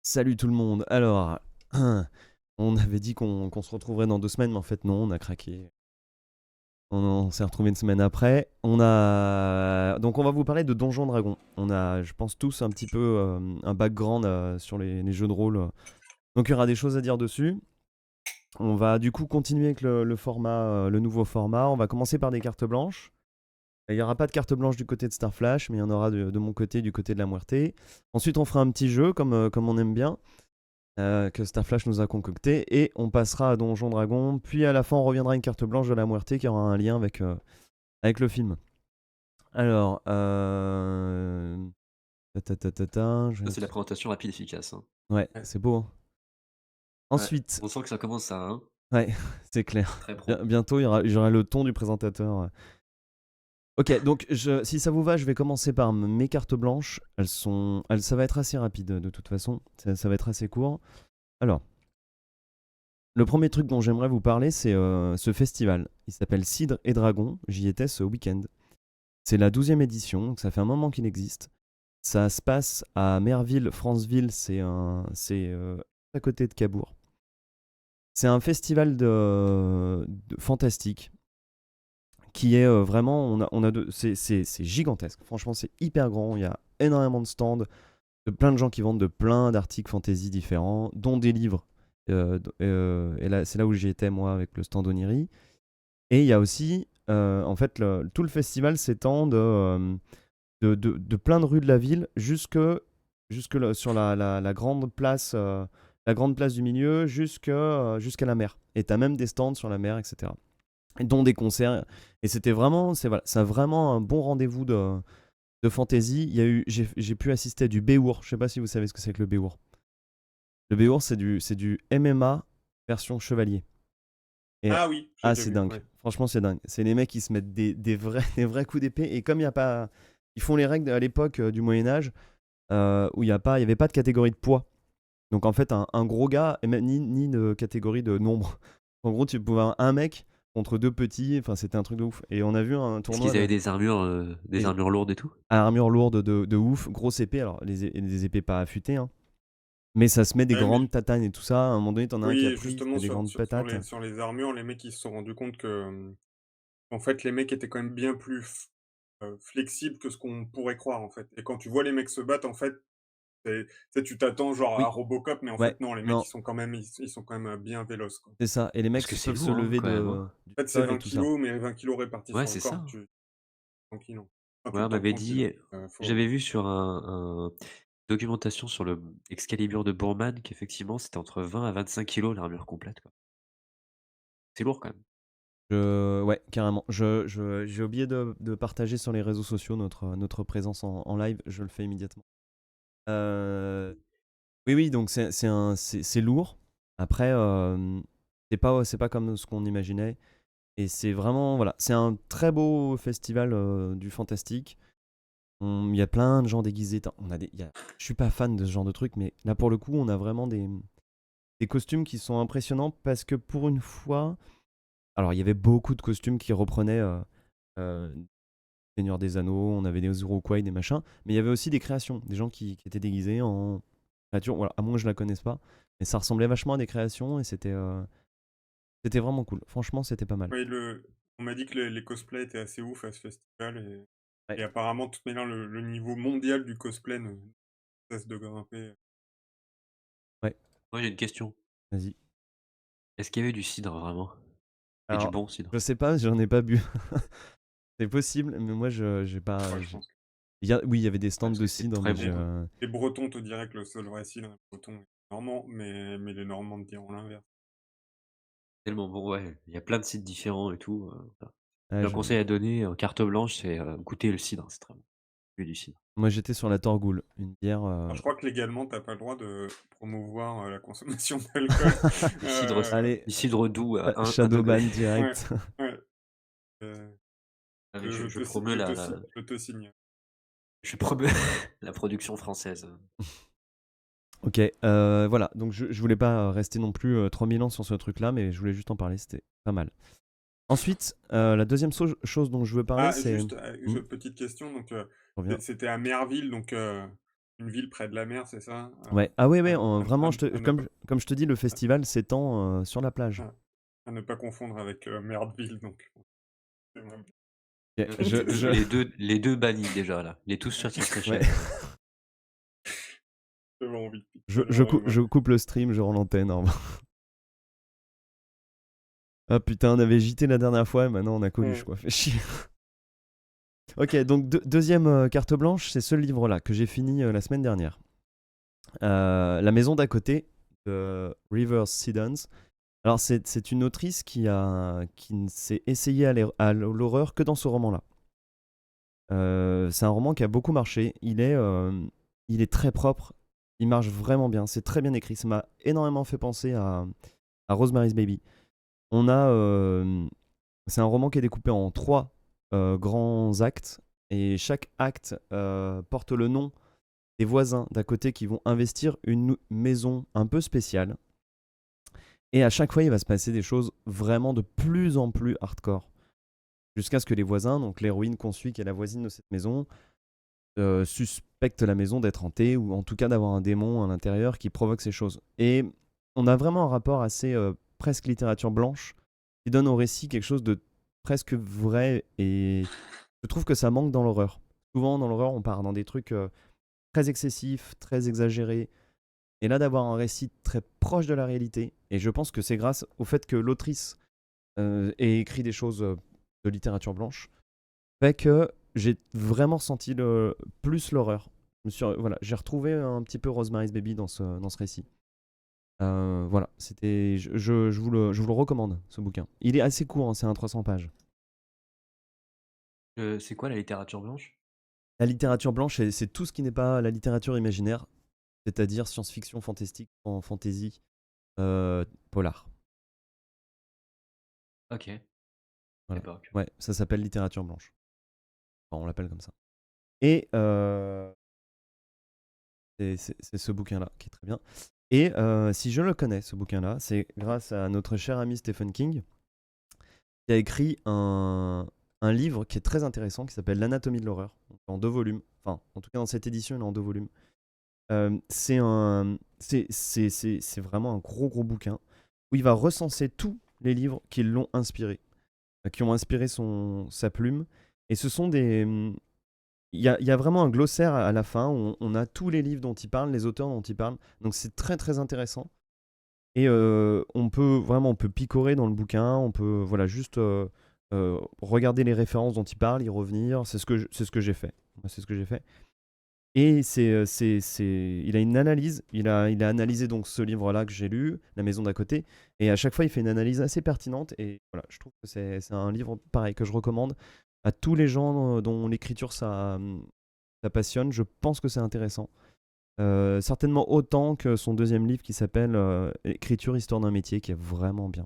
Salut tout le monde. Alors, on avait dit qu'on se retrouverait dans 2 semaines, mais en fait non, on a craqué. On s'est retrouvé une semaine après. Donc on va vous parler de Donjons Dragons. On a, je pense tous un petit peu un background sur les jeux de rôle. Donc il y aura des choses à dire dessus. On va du coup continuer avec le format, le nouveau format. On va commencer par des cartes blanches. Il n'y aura pas de carte blanche du côté de Starflash, mais il y en aura de mon côté, du côté de la Muerte. Ensuite, on fera un petit jeu comme on aime bien. Que Starflash nous a concocté, et on passera à Donjon Dragon, puis à la fin on reviendra à une carte blanche de la Muerte qui aura un lien avec le film. Alors, Ça, c'est la présentation rapide et efficace, hein. ouais, Ouais. c'est beau, hein. Ouais, Ensuite, on sent que ça commence à, hein, ouais, c'est clair. très pro. Bientôt j'aurai le ton du présentateur. Ok, donc si ça vous va, je vais commencer par mes cartes blanches. Ça va être assez rapide de toute façon. Ça va être assez court. Alors, le premier truc dont j'aimerais vous parler, c'est ce festival. Il s'appelle Cidre et Dragon. J'y étais ce week-end. C'est la 12e édition, donc ça fait un moment qu'il existe. Ça se passe à Merville, Franceville, c'est à côté de Cabourg. C'est un festival de fantastique qui est vraiment, c'est gigantesque. Franchement, c'est hyper grand. Il y a énormément de stands, de plein de gens qui vendent de plein d'articles fantasy différents, dont des livres. Et là, c'est là où j'y étais moi avec le stand Oniri. Et il y a aussi, en fait, tout le festival s'étend de plein de rues de la ville sur la la grande place du milieu jusqu'à la mer. Et t'as même des stands sur la mer, etc. Et dont des concerts. Et c'est vraiment un bon rendez-vous de fantasy. J'ai pu assister à du Beour. Je sais pas si vous savez ce que c'est que le Beour. Le Beour, c'est du MMA version chevalier. Et Ah oui, j'ai ah, déjà c'est vu. dingue. Ouais. Franchement, c'est dingue. C'est les mecs qui se mettent des vrais coups d'épée. Et comme il y a pas. Ils font les règles à l'époque du Moyen-Âge où il y avait pas de catégorie de poids. Donc en fait, un gros gars, et même ni de catégorie de nombre. En gros, tu pouvais avoir un mec contre deux petits. Enfin, c'était un truc de ouf. Et on a vu un Est-ce tournoi qu'ils avaient de. des Et armures lourdes et tout? armure lourde de ouf, grosse épée. Alors, des épées pas affûtées, hein. Mais ça se met des Ouais, mais grandes tatanes et tout ça. À un moment donné, t'en as un qui a oui, pris, il se justement, met des grandes patates. sur les armures, les mecs, ils se sont rendus compte que, en fait, les mecs étaient quand même bien plus flexibles que ce qu'on pourrait croire, en fait. Et quand tu vois les mecs se battre, en fait, tu sais, tu t'attends genre à Oui, Robocop, mais en ouais, fait, non, les mecs, non, ils sont quand même bien véloces, quoi. c'est ça. Et les Parce mecs que c'est peuvent se lourd, hein, lever quand même, hein. du En fait, c'est sol et 20 tout ça. kilos, mais 20 kilos répartis Ouais, sur le c'est corps, ça. tu tranquille, hein. Enfin, tu Ouais, le on tanques m'avait tranquille, dit, hein. Faut j'avais vu sur un documentation sur le Excalibur de Bourman qu'effectivement, c'était entre 20 à 25 kilos l'armure complète, quoi. C'est lourd quand même. Ouais, carrément. J'ai oublié de partager sur les réseaux sociaux notre présence en live. Je le fais immédiatement. Euh, oui, oui, donc c'est lourd. Après, c'est pas comme ce qu'on imaginait. Et c'est vraiment, voilà, c'est un très beau festival du fantastique. Il y a plein de gens déguisés. Je suis pas fan de ce genre de truc, mais là pour le coup, on a vraiment des costumes qui sont impressionnants parce que pour une fois, alors il y avait beaucoup de costumes qui reprenaient euh, Seigneur des Anneaux, on avait des Urukwai, des machins, mais il y avait aussi des créations, des gens qui étaient déguisés en créatures, voilà, à moins que je la connaisse pas, mais ça ressemblait vachement à des créations et c'était vraiment cool. Franchement, c'était pas mal. Oui, on m'a dit que les cosplays étaient assez ouf à ce festival Ouais, et apparemment, de toute manière, le niveau mondial du cosplay ne cesse de grimper. ouais, Moi, j'ai une question. vas-y. Est-ce qu'il y avait du cidre vraiment? Et du Alors, bon cidre? je sais pas, j'en ai pas bu. C'est possible, mais moi, j'ai Ouais, pas. je pense que Oui, il y avait des stands Parce de que c'est cidre, très mais les, bon, quoi. les Bretons te diraient que le seul vrai cidre est breton et normand, mais les Normands te diront l'inverse. Tellement bon, ouais. Il y a plein de cidres différents et tout. Voilà. Ouais, Le conseil à donner en carte blanche, c'est goûter le cidre, c'est très bon. Que du cidre. moi, j'étais sur la Torgoule, une bière. Alors, je crois que légalement, t'as pas le droit de promouvoir la consommation d'alcool. Du cidre, Allez, du cidre doux à 1 degré. Shadowban Ouais, direct. ouais. euh, Ah, mais je promeux je te signe. je promeux la production française. Ok, voilà, donc je voulais pas rester non plus 3000 ans sur ce truc-là, mais je voulais juste en parler, c'était pas mal. Ensuite, la deuxième chose dont je veux parler, Ah, c'est. juste, Hmm, petite question. Donc, je reviens. c'était à Merville, donc une ville près de la mer, c'est ça? Ouais. Ah ouais, ouais, À vraiment, à ne pas comme je te dis, le festival s'étend sur la plage. à ne pas confondre avec, Merdeville donc c'est vraiment Ok, Donc les deux bannis déjà là. Les tous sur ouais. TireStation. j'avais envie de Je, picole en vrai, je coupe le stream, je rends l'antenne. Au revoir. Ah putain, on avait JT la dernière fois et maintenant on a Coluche, quoi. Fait chier. Ok, donc deuxième carte blanche, c'est ce livre-là que j'ai fini la semaine dernière. La maison d'à côté de Rivers Siddons. Alors, c'est une autrice qui ne s'est essayée à l'horreur que dans ce roman-là. C'est un roman qui a beaucoup marché. Il est très propre. Il marche vraiment bien. C'est très bien écrit. Ça m'a énormément fait penser à Rosemary's Baby. On a, c'est un roman qui est découpé en 3 grands actes. Et chaque acte porte le nom des voisins d'à côté qui vont investir une maison un peu spéciale. Et à chaque fois, il va se passer des choses vraiment de plus en plus hardcore. Jusqu'à ce que les voisins, donc l'héroïne qu'on suit, qui est la voisine de cette maison, suspectent la maison d'être hantée, ou en tout cas d'avoir un démon à l'intérieur qui provoque ces choses. Et on a vraiment un rapport assez presque littérature blanche, qui donne au récit quelque chose de presque vrai, et je trouve que ça manque dans l'horreur. Souvent, dans l'horreur, on part dans des trucs très excessifs, très exagérés, et là d'avoir un récit très proche de la réalité, et je pense que c'est grâce au fait que l'autrice ait écrit des choses de littérature blanche, fait que j'ai vraiment senti plus l'horreur. Voilà, j'ai retrouvé un petit peu Rosemary's Baby dans ce récit. Voilà, c'était, je vous le recommande, ce bouquin. Il est assez court, hein, c'est un 300 pages. C'est quoi la littérature blanche? La littérature blanche, c'est tout ce qui n'est pas la littérature imaginaire, c'est-à-dire science-fiction, fantastique, fantasy, polar. Ok. Voilà. Époque. Ouais, ça s'appelle littérature blanche. Enfin, on l'appelle comme ça. Et c'est ce bouquin-là qui est très bien. Et si je le connais, ce bouquin-là, c'est grâce à notre cher ami Stephen King, qui a écrit un livre qui est très intéressant, qui s'appelle L'Anatomie de l'horreur, en 2 volumes. Enfin, en tout cas, dans cette édition, il est en 2 volumes. C'est vraiment un gros, gros bouquin où il va recenser tous les livres qui l'ont inspiré, qui ont inspiré sa plume. Et ce sont des, il y a vraiment un glossaire à la fin où on a tous les livres dont il parle, les auteurs dont il parle. Donc c'est très très intéressant. Et on peut picorer dans le bouquin, on peut voilà, juste regarder les références dont il parle, y revenir. C'est ce que j'ai fait. Moi, c'est ce que j'ai fait. Et il a une analyse. Il a analysé donc ce livre-là que j'ai lu, La maison d'à côté. Et à chaque fois, il fait une analyse assez pertinente. Et voilà, je trouve que c'est un livre pareil que je recommande à tous les gens dont l'écriture ça passionne. Je pense que c'est intéressant. Certainement autant que son deuxième livre qui s'appelle Écriture, histoire d'un métier, qui est vraiment bien.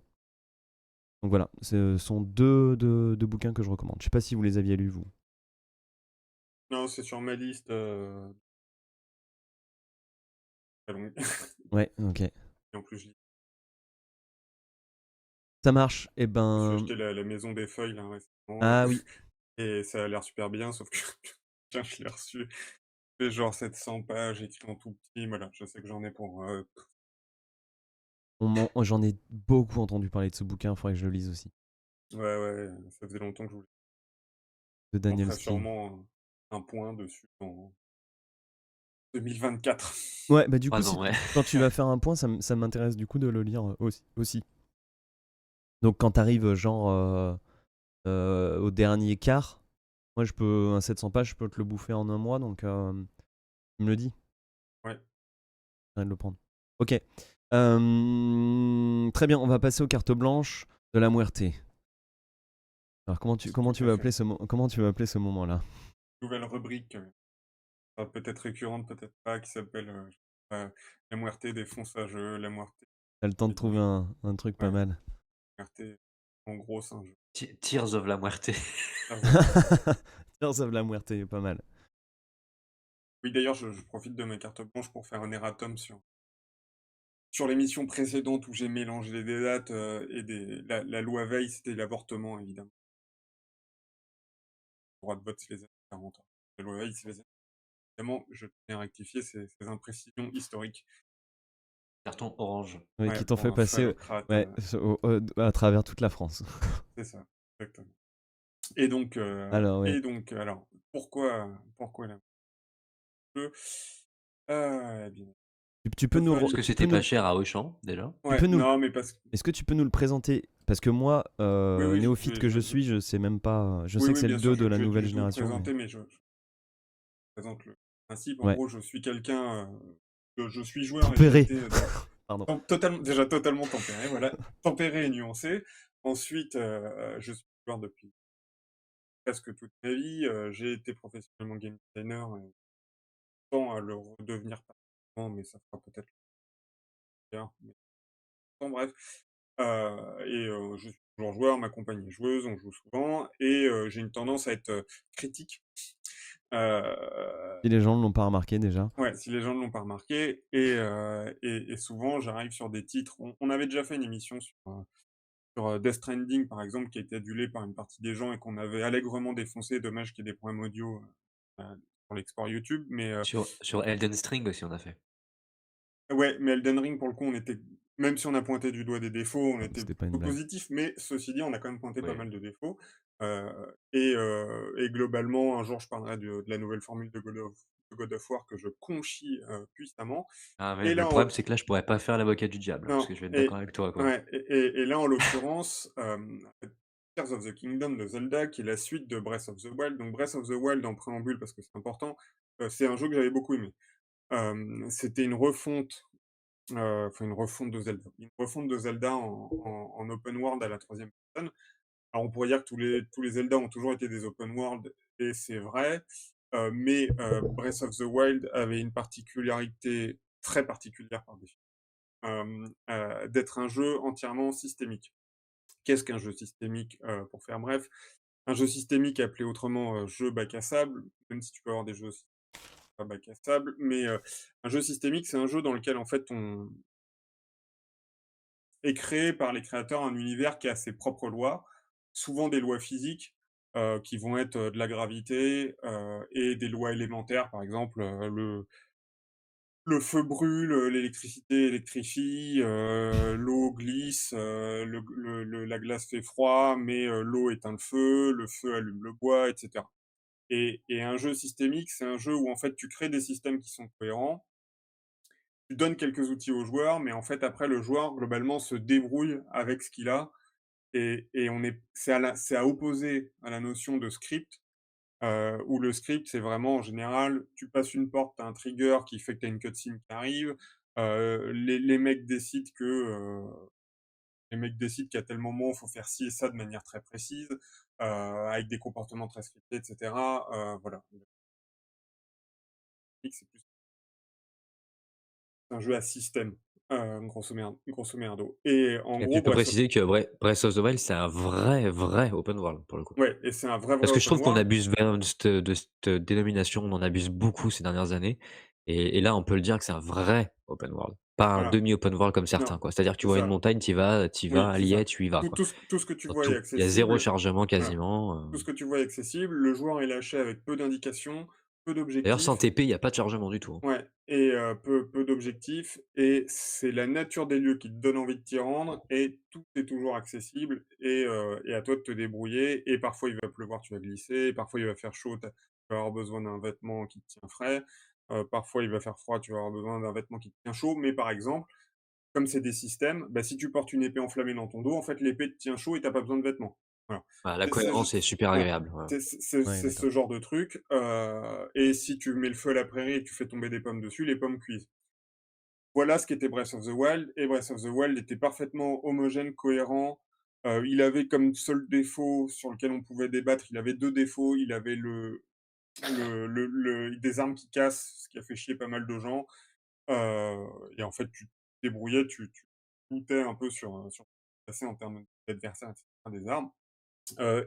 Donc voilà, ce sont deux bouquins que je recommande. Je sais pas si vous les aviez lus, vous. Non, c'est sur ma liste, très longue Ouais, ok. et en plus, Ça marche. Et je me suis ben. acheté la Maison des Feuilles là récemment, Ah oui. et ça a l'air super bien sauf que tiens, je l'ai reçu, c'est genre 700 pages écrit en tout petit, voilà, je sais que j'en ai pour, J'en ai beaucoup entendu parler de ce bouquin, il faudrait que je le lise aussi. ouais, ouais, ça faisait longtemps que je voulais. De On Daniel fera Steele. sûrement un point dessus en 2024. Ouais, bah du coup, 3 ans, ouais. quand tu vas faire un point, ça m'intéresse du coup de le lire aussi. Donc quand t'arrives genre au dernier quart, moi un 700 pages, je peux te le bouffer en un mois, donc tu me le dis, Ouais. j'arrête de le prendre. Ok. Très bien, on va passer aux cartes blanches de la Muerte. Alors Tout à fait. comment tu vas appeler ce moment-là? Nouvelle rubrique, peut-être récurrente, peut-être pas, qui s'appelle, la Muerte des fonds-sageux, la Muerte T'as le temps de des trouver un truc pas ouais, mal. Muerte en gros, c'est un jeu. Tears of la Muerte. Tears of the Muerte. Tears of la Muerte, pas mal. Oui, d'ailleurs, je profite de mes cartes blanches pour faire un erratum sur l'émission précédente où j'ai mélangé des dates, et la loi Veil, c'était l'avortement, évidemment. Le droit de vote, c'est les années 40 ans. La loi Veil, c'est les années évidemment, je tenais à rectifier ces imprécisions historiques. Carton orange. Oui, Ouais, qui t'ont pour fait un passer phallocrate, ouais, à travers toute la France. c'est ça, exactement. Et donc, Alors, ouais. alors, pourquoi la bleue? Eh bien, Tu peux le nous, Parce val que tu peux c'était pas nous, cher à Auchan, déjà. tu ouais, peux nous, non, mais parce que est-ce que tu peux nous le présenter? Parce que moi, oui, oui, néophyte que je suis, je sais même pas. Je oui, sais que oui, c'est le bien sûr, 2 de la je nouvelle vais vous le génération, mais. présenter, mais je présente le principe. En Ouais. gros, je suis quelqu'un, je suis joueur et j'ai Tempéré. été, Pardon. totalement tempéré, voilà, tempéré et nuancé. Ensuite, je suis joueur depuis presque toute ma vie, j'ai été professionnellement game designer et tend à le redevenir partiellement, mais ça fera peut-être plus tard, mais bon bref. Je suis toujours joueur, ma compagne est joueuse, on joue souvent et j'ai une tendance à être, critique. Heu, Si les gens ne l'ont pas remarqué déjà. ouais, si les gens ne l'ont pas remarqué et souvent j'arrive sur des titres on avait déjà fait une émission sur, Death Stranding par exemple, qui a été adulée par une partie des gens et qu'on avait allègrement défoncé. Dommage qu'il y ait des problèmes audio, sur l'export YouTube, mais Sur Elden String aussi, on a fait. ouais, mais Elden Ring, pour le coup, on était même si on a pointé du doigt des défauts, on était C'était pas une plutôt blague. positif, mais ceci dit, on a quand même pointé pas Oui. mal de défauts. Et globalement, un jour, je parlerai de la nouvelle formule de God of War que je conchis, puissamment. Ah Et ouais, mais le là, problème, c'est que là, je pourrais pas faire l'avocat du diable, parce non, que je vais être d'accord avec toi, quoi. ouais, et là, en l'occurrence, Tears of the Kingdom de Zelda, qui est la suite de Breath of the Wild. Donc Breath of the Wild, en préambule, parce que c'est important, c'est un jeu que j'avais beaucoup aimé. C'était une refonte. Enfin une refonte de Zelda. Une refonte de Zelda en open world à la troisième personne. Alors on pourrait dire que tous les Zelda ont toujours été des open world et c'est vrai, mais Breath of the Wild avait une particularité très particulière par définition, d'être un jeu entièrement systémique. Qu'est-ce qu'un jeu systémique? Pour faire bref, un jeu systémique appelé autrement, jeu bac à sable, même si tu peux avoir des jeux aussi pas bac à sable, mais un jeu systémique, c'est un jeu dans lequel en fait on est créé par les créateurs un univers qui a ses propres lois, souvent des lois physiques, qui vont être, de la gravité, et des lois élémentaires. Par exemple, le feu brûle, l'électricité électrifie, l'eau glisse, la glace fait froid, mais l'eau éteint le feu allume le bois, et cetera. Et un jeu systémique, c'est un jeu où en fait tu crées des systèmes qui sont cohérents, tu donnes quelques outils aux joueurs, mais en fait après le joueur globalement se débrouille avec ce qu'il a. Et c'est à opposer à la notion de script, où le script, c'est vraiment en général, tu passes une porte, tu as un trigger qui fait que tu as une cutscene qui arrive, les mecs décident qu'à tel moment, il faut faire ci et ça de manière très précise, avec des comportements très scriptés, et cetera, voilà. C'est plus un jeu à système, grosso merdo. Et en Et gros, tu peux préciser que Breath of the Wild, c'est un vrai open world, pour le coup. ouais, et c'est un vrai Parce que je open trouve qu'on world. abuse vraiment de cette dénomination, on en abuse beaucoup ces dernières années. Et là, on peut le dire que c'est un vrai open world, pas un Voilà. demi-open world comme Non, certains, quoi. C'est-à-dire que tu c'est vois une ça. montagne, Oui, tu vas, c'est elle y est, ça. tu y vas, Tout quoi. tout ce tout ce que tu Dans vois est tout. Il y a 0 accessible. chargement Voilà. quasiment. Tout ce que tu vois est accessible. Le joueur est lâché avec peu d'indications, peu D'ailleurs, sans d'objectifs. TP, il y a pas de chargement du tout, hein. Ouais, et peu d'objectifs, et c'est la nature des lieux qui te donne envie de t'y rendre, et tout est toujours accessible, et à toi de te débrouiller. Et parfois il va pleuvoir, tu vas glisser, parfois il va faire chaud, tu vas avoir besoin d'un vêtement qui te tient frais, parfois il va faire froid, tu vas avoir besoin d'un vêtement qui te tient chaud. Mais par exemple, comme c'est des systèmes, bah, si tu portes une épée enflammée dans ton dos, en fait, l'épée te tient chaud et tu pas besoin de vêtements. Voilà. Voilà, la C'est cohérence est super voilà, agréable, voilà. Ouais, c'est d'accord. ce genre de truc, et si tu mets le feu à la prairie et que tu fais tomber des pommes dessus, les pommes cuisent. Voilà ce qu'était Breath of the Wild, et Breath of the Wild était parfaitement homogène, cohérent. Il avait comme seul défaut sur lequel on pouvait débattre, il avait 2 défauts. Il avait des armes qui cassent, ce qui a fait chier pas mal de gens. Et en fait, tu te débrouillais, tu lootais un peu sur ce qui se passait en termes d'adversaires, et cetera, des armes.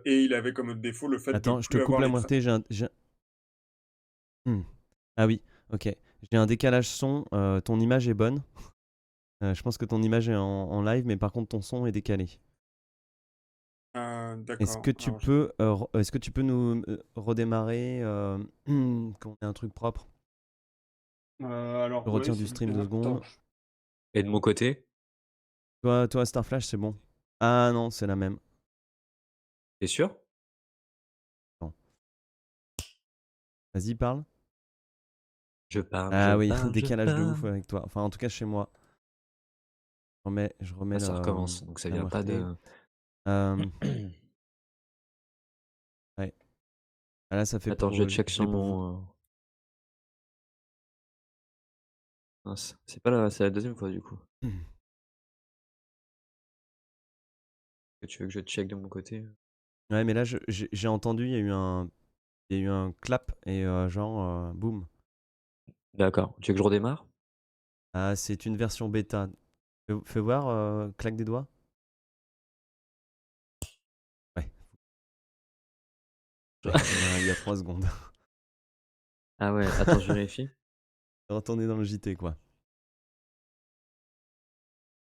Et il avait comme autre défaut le fait de Attends, je te plus coupe avoir la les moitié. Ah oui, ok. J'ai un décalage son. Ton image est bonne. Je pense que ton image est en live, mais par contre ton son est décalé. d'accord, alors Est-ce que tu peux nous redémarrer qu'on ait un truc propre? Alors Je ouais, retire c'est du stream 2 attends, secondes. Et de mon côté, Toi, Starflash, c'est bon. Ah non, c'est la même. t'es sûr? Attends. Vas-y, parle. Je parle, je Ah oui, parle, je décalage de ouf parle. avec toi. Enfin, en tout cas, chez moi. Je remets Ah, ça recommence, donc ça la vient pas MRT. de. Ouais. Ah là, ça fait Attends, pour. je Je check l'ai sur pour vous. mon. Mince, c'est la deuxième fois du coup. Que tu veux que je check de mon côté? Ouais, mais là, j'ai entendu, il y a eu un clap et genre, boum. D'accord. Tu veux que je redémarre? Ah, c'est une version bêta. Fais voir, claque des doigts. Ouais, ouais, il y a 3 secondes. Ah ouais, attends, je vérifie. Retourner dans le JT, quoi.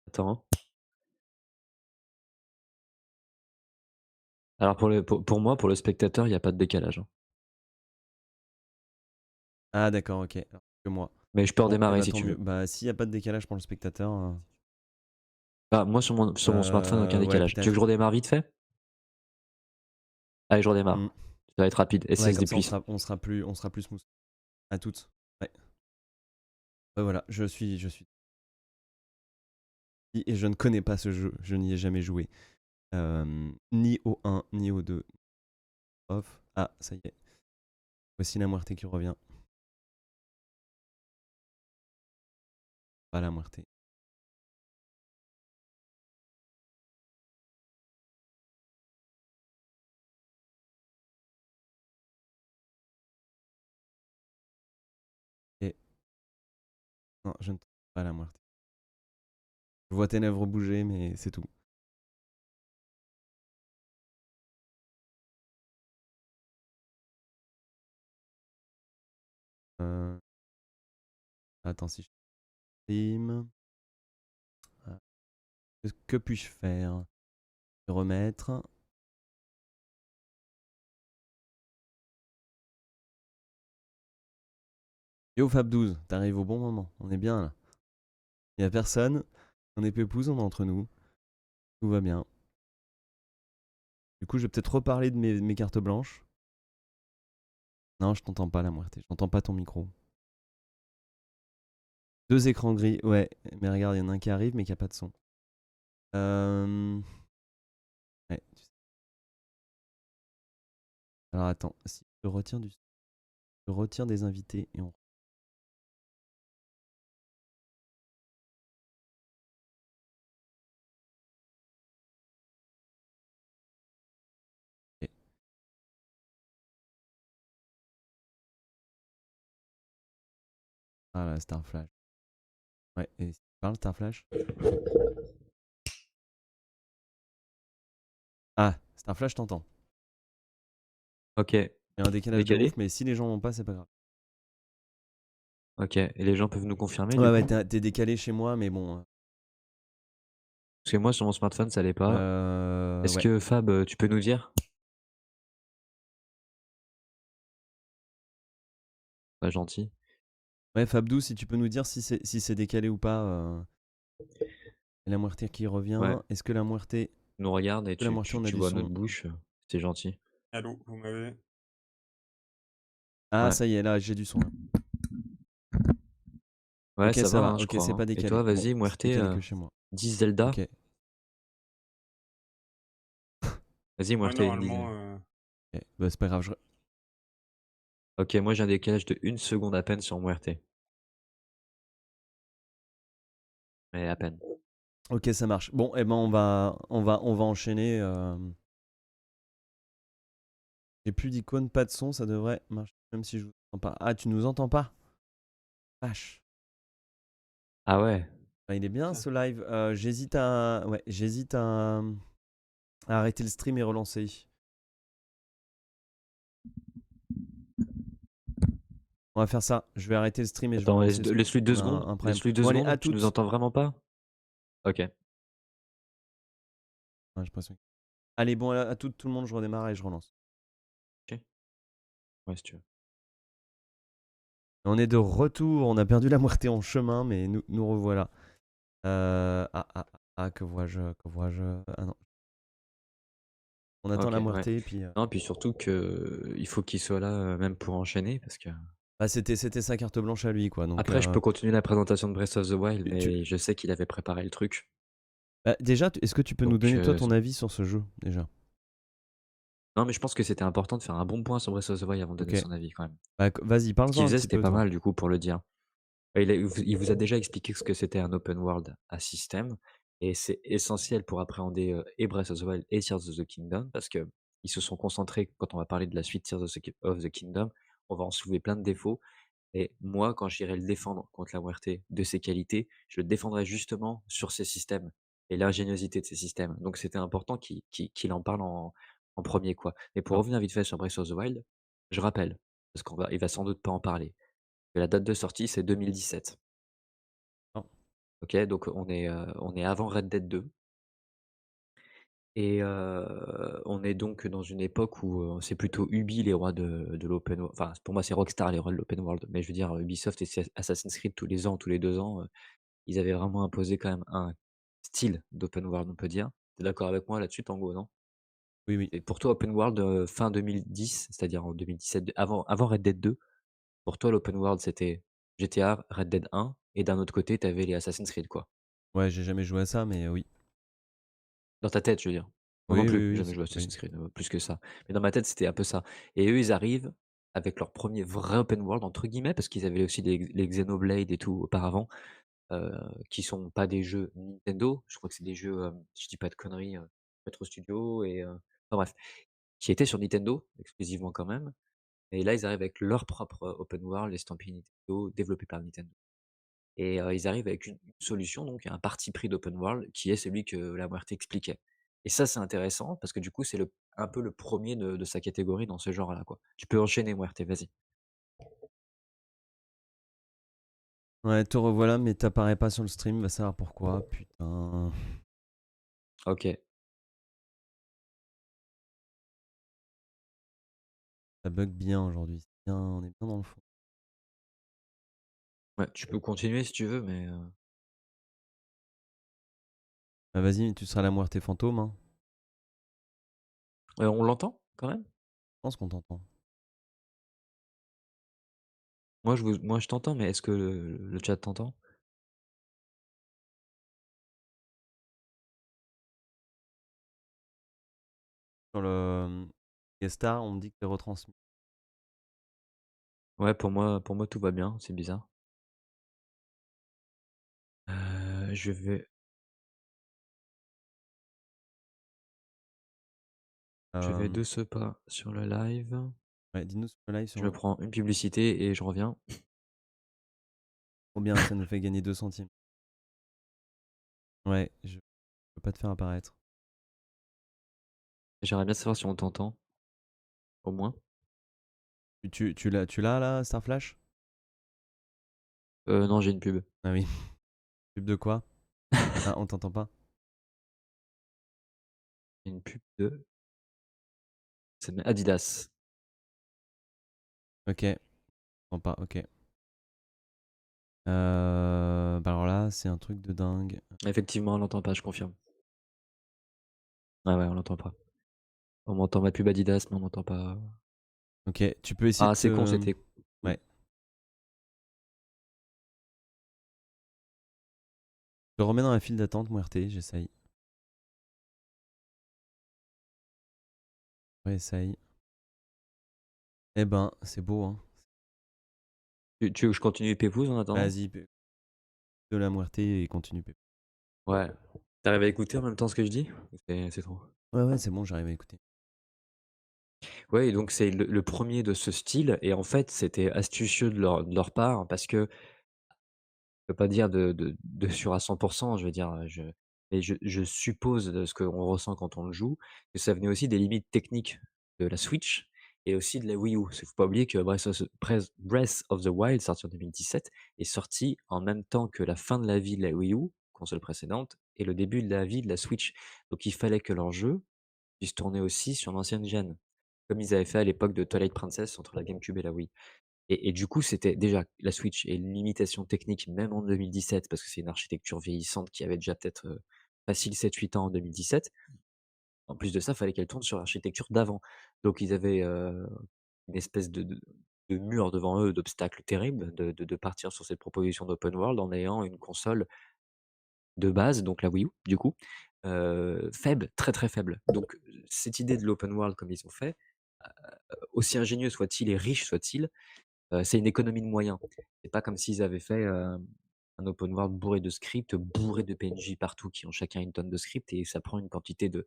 Attends, hein. Alors pour moi, pour le spectateur, il y a pas de décalage, hein. Ah d'accord, OK. Alors que moi. Mais je peux Bon, et redémarrer bah si tant tu mieux. veux. Bah s'il y a pas de décalage pour le spectateur, Ah, moi sur mon smartphone, aucun ouais, décalage. Tu veux que je peut-être. redémarre vite fait? Allez, je Mmh. redémarre. Ça va être rapide. Et Ouais, ça se comme ça déplie. on sera plus smooth. À toutes. Ouais. Bah voilà, je suis et je ne connais pas ce jeu, je n'y ai jamais joué. Ni au 1, ni au 2. Off. Ah, ça y est. Voici la Muerte qui revient. Pas la Muerte. Et non, je ne trouve pas la Muerte. Je vois tes lèvres bouger, mais c'est tout. Euh, Attends, si je stream. Ah, que puis-je faire? Remettre. Yo Fab12, t'arrives au bon moment. On est bien là. Il y a personne. On est pépouze, on est entre nous. Tout va bien. Du coup, je vais peut-être reparler de mes cartes blanches. Non, je t'entends pas la Muerte. Je n'entends pas ton micro. 2 écrans gris, ouais. Mais regarde, il y en a un qui arrive, mais qui a pas de son. Ouais. Alors attends, si je retire des invités et on. Ok. Ah là, Starflash. Ouais, et si tu parles Starflash. Ah, Starflash, t'entends. Ok. Il y a un décalage de ouf, Décalé? mais si les gens vont pas, c'est pas grave. Ok. Et les gens peuvent nous confirmer Ouais, du ouais, coup? t'es décalé chez moi, mais bon. Parce que moi sur mon smartphone, ça allait pas. Est-ce Ouais. que Fab, tu peux nous dire? Pas gentil. Ouais, Fabdou, si tu peux nous dire si c'est décalé ou pas. La Muerte qui revient. Ouais. Est-ce que la Muerte. Est-ce Nous regarde et que la tu, Muerte, tu, on a tu du vois notre son? bouche. C'est gentil. allô, vous m'avez? Ah, Ouais. ça y est, là, j'ai du son là. Ouais, Ok, ça va, ça va. hein, je Ok, crois, c'est hein. pas Et décalé. toi, Bon, vas-y, c'est Muerte, décalé que chez moi. dis Zelda. Ok. Vas-y, Ouais, Muerte, dis. normalement, Ok. Bah, c'est pas grave. Ok, moi j'ai un décalage de 1 seconde à peine sur Muerte. Mais à peine. Ok, ça marche. Bon, eh ben, on va enchaîner. J'ai plus d'icône, pas de son, ça devrait marcher. Même si je vous entends pas. Ah, tu nous entends pas? Vache. Ah ouais. Ah, il est bien ce live. J'hésite à arrêter le stream et relancer. On va faire ça. Je vais arrêter le stream et je vais Attends, relancer. laisse-lui deux On a secondes. un problème. Laisse-lui deux Bon, allez, à secondes. Tu nous toutes. entends vraiment pas? Ok. Ouais, j'ai l'impression que- Allez, bon, à toutes, tout le monde, je redémarre et je relance. Ok. Ouais, si tu veux. On est de retour, on a perdu la moitié en chemin, mais nous revoilà. Que vois-je? Que vois-je? Ah non, on attend la OK, ouais. moitié, puis Non, puis surtout que il faut qu'il soit là, même pour enchaîner parce que bah, c'était sa carte blanche à lui, quoi. Donc, après je peux continuer la présentation de Breath of the Wild, tu mais je sais qu'il avait préparé le truc. bah, déjà, est-ce que tu peux nous Donc donner toi ton avis sur ce jeu, déjà? non, mais je pense que c'était important de faire un bon point sur Breath of the Wild avant de donner OK. son avis quand même. Bah, vas-y, Ce qu'il parle-en un faisait, petit c'était peu, pas toi. mal du coup pour le dire. Il vous a déjà expliqué ce que c'était un open world à système et c'est essentiel pour appréhender, et Breath of the Wild et Tears of the Kingdom parce qu'ils se sont concentrés quand on va parler de la suite Tears of the Kingdom, on va en soulever plein de défauts et moi, quand j'irai le défendre contre la WRT de ses qualités, je le défendrai justement sur ses systèmes et l'ingéniosité de ses systèmes. Donc c'était important qu'il en parle en 1 quoi. Mais pour Ah, revenir vite fait sur Breath of the Wild, je rappelle, parce il va sans doute pas en parler, que la date de sortie, c'est 2017. non. OK? Donc on est avant Red Dead 2 et on est donc dans une époque où, c'est plutôt Ubi les rois de l'open wo enfin, pour moi, c'est Rockstar les rois de l'open world, mais je veux dire, Ubisoft et Assassin's Creed tous les ans, tous les 2 ans, ils avaient vraiment imposé quand même un style d'open world, on peut dire. Tu es d'accord avec moi là-dessus, Tango, non? Oui, oui. Et pour toi, open world, fin 2010, c'est-à-dire en 2017, avant Red Dead 2, pour toi, l'open world, c'était GTA, Red Dead 1 et d'un autre côté, tu avais les Assassin's Creed, quoi? Ouais, j'ai jamais joué à ça, mais oui. Dans ta tête, je veux dire. Moi non Oui, plus, oui, j'ai oui, jamais joué à oui. Assassin's Creed, plus que ça. Mais dans ma tête, c'était un peu ça. Et eux, ils arrivent avec leur premier vrai open world entre guillemets, parce qu'ils avaient aussi les Xenoblade et tout auparavant, heu, qui sont pas des jeux Nintendo. Je crois que c'est des jeux, si je dis pas de conneries, Retro Studio et enfin bref, qui étaient sur Nintendo, exclusivement quand même. Et là, ils arrivent avec leur propre, open world estampillé Nintendo, développé par Nintendo. Et ils arrivent avec une solution, donc un parti pris d'open world qui est celui que la Muerte expliquait. Et ça, c'est intéressant parce que du coup, c'est un peu le premier de sa catégorie dans ce genre-là, quoi. Tu peux enchaîner Muerte, vas-y. Ouais, te revoilà, mais t'apparais pas sur le stream, va savoir pourquoi. Putain, OK. ça bug bien aujourd'hui. C'est bien, on est bien dans le fond. Ouais, tu peux continuer si tu veux, mais Bah, vas-y, tu seras la moitié fantôme, hein. on l'entend quand même? Je pense qu'on t'entend. Moi, je t'entends, mais est-ce que le chat t'entend? Sur le Guestar, on me dit que t'es retransmis. Ouais, pour moi, tout va bien, c'est bizarre. Je vais Euh, de ce pas sur le live. ouais, dis-nous sur le live Je sur me le. prends une publicité et je reviens. Trop bien, ça nous fait gagner 2 centimes. Ouais, je peux pas te faire apparaître. J'aimerais bien savoir si on t'entend, au moins. Tu l'as là, Starflash? Non, j'ai une pub. Ah oui. Pub de quoi? Ah, on t'entend pas? Une pub de Adidas. Ok, on pas, ok. Bah alors là, c'est un truc de dingue. Effectivement, on l'entend pas, je confirme. Ah ouais, on l'entend pas. On m'entend ma pub Adidas, mais on m'entend pas. Ok, tu peux essayer de Ah, c'est con, te. c'était cool. Ouais. Je te remets dans la file d'attente, mon RT, j'essaye. Ouais, essaye. Eh ben, c'est beau, hein. Tu veux que je continue Pépouze en attendant? Vas-y, de la muerte et continue, Pep. Ouais. T'arrives à écouter en même temps ce que je dis? C'est trop. Ouais, ouais, c'est bon, j'arrive à écouter. Ouais, et donc c'est le 1er de ce style et en fait, c'était astucieux de leur part parce que je peux pas dire de sûr à 100. Je veux dire, je suppose de ce qu'on ressent quand on le joue, que ça venait aussi des limites techniques de la Switch et aussi de la Wii U. Parce qu'il faut pas oublier que Breath of the Wild, sorti en 2017, est sorti en même temps que la fin de la vie de la Wii U, console précédente, et le début de la vie de la Switch. Donc il fallait que leur jeu puisse tourner aussi sur l'ancienne gêne, comme ils avaient fait à l'époque de Twilight Princess entre la GameCube et la Wii. Et du coup, c'était déjà la Switch est une limitation technique même en 2017 parce que c'est une architecture vieillissante qui avait déjà peut-être, facile 7-8 ans en 2017. En plus de ça, il fallait qu'elle tourne sur l'architecture d'avant. Donc ils avaient, une espèce de mur devant eux, d'obstacles terribles de partir sur cette proposition d'open world en ayant une console de base, donc la Wii U, du coup, faible, très, très faible. Donc cette idée de l'open world comme ils ont fait, aussi ingénieux soit-il et riche soit-il, c'est une économie de moyens. C'est pas comme s'ils avaient fait, un open world bourré de scripts, bourré de PNJ partout qui ont chacun une tonne de scripts et ça prend une quantité de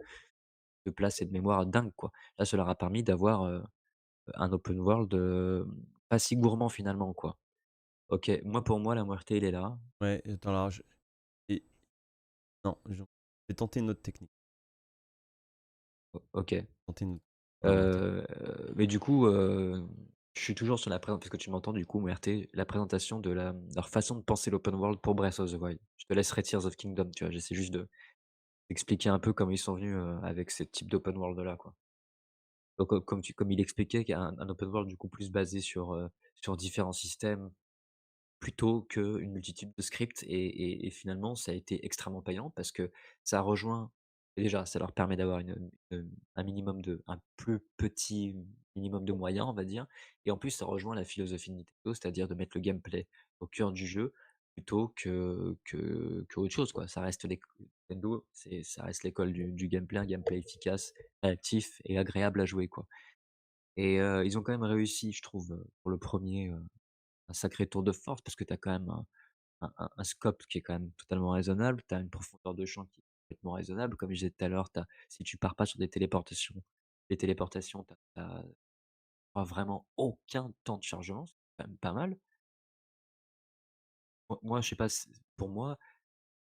place et de mémoire dingue, quoi. Là, ça leur a permis d'avoir, un open world, pas si gourmand finalement, quoi. OK, moi pour moi la Muerte il est là. Ouais, attends, alors et non, je vais tenter une autre technique. OK. Tenter une autre pour la Muerte. Mais du coup, je suis toujours sur la présent parce que tu m'entends du coup Muerte, la présentation de leur façon de penser l'open world pour Breath of the Wild. Je te laisserai Tears of Kingdom, tu vois? J'essaie juste de d'expliquer un peu comment ils sont venus, avec ce type d'open world là, quoi. Donc, comme il expliquait qu'un open world du coup plus basé sur différents systèmes, plutôt qu'une multitude de scripts et finalement ça a été extrêmement payant parce que ça rejoint déjà, ça leur permet d'avoir un minimum un plus petit minimum de moyens, on va dire et en plus ça rejoint la philosophie de Nintendo, c'est-à-dire de mettre le gameplay au cœur du jeu plutôt qu'autre chose, quoi. Ça reste Nintendo, ça reste l'école du gameplay, un gameplay efficace, réactif et agréable à jouer, quoi et ils ont quand même réussi, je trouve, pour le premier un sacré tour de force parce que tu as quand même un scope qui est quand même totalement raisonnable, tu as une profondeur de champ qui est complètement raisonnable. Comme je disais tout à l'heure, si tu pars pas sur des téléportations, tu as pas vraiment aucun temps de chargement, c'est quand même pas mal. Moi, je sais pas, pour moi,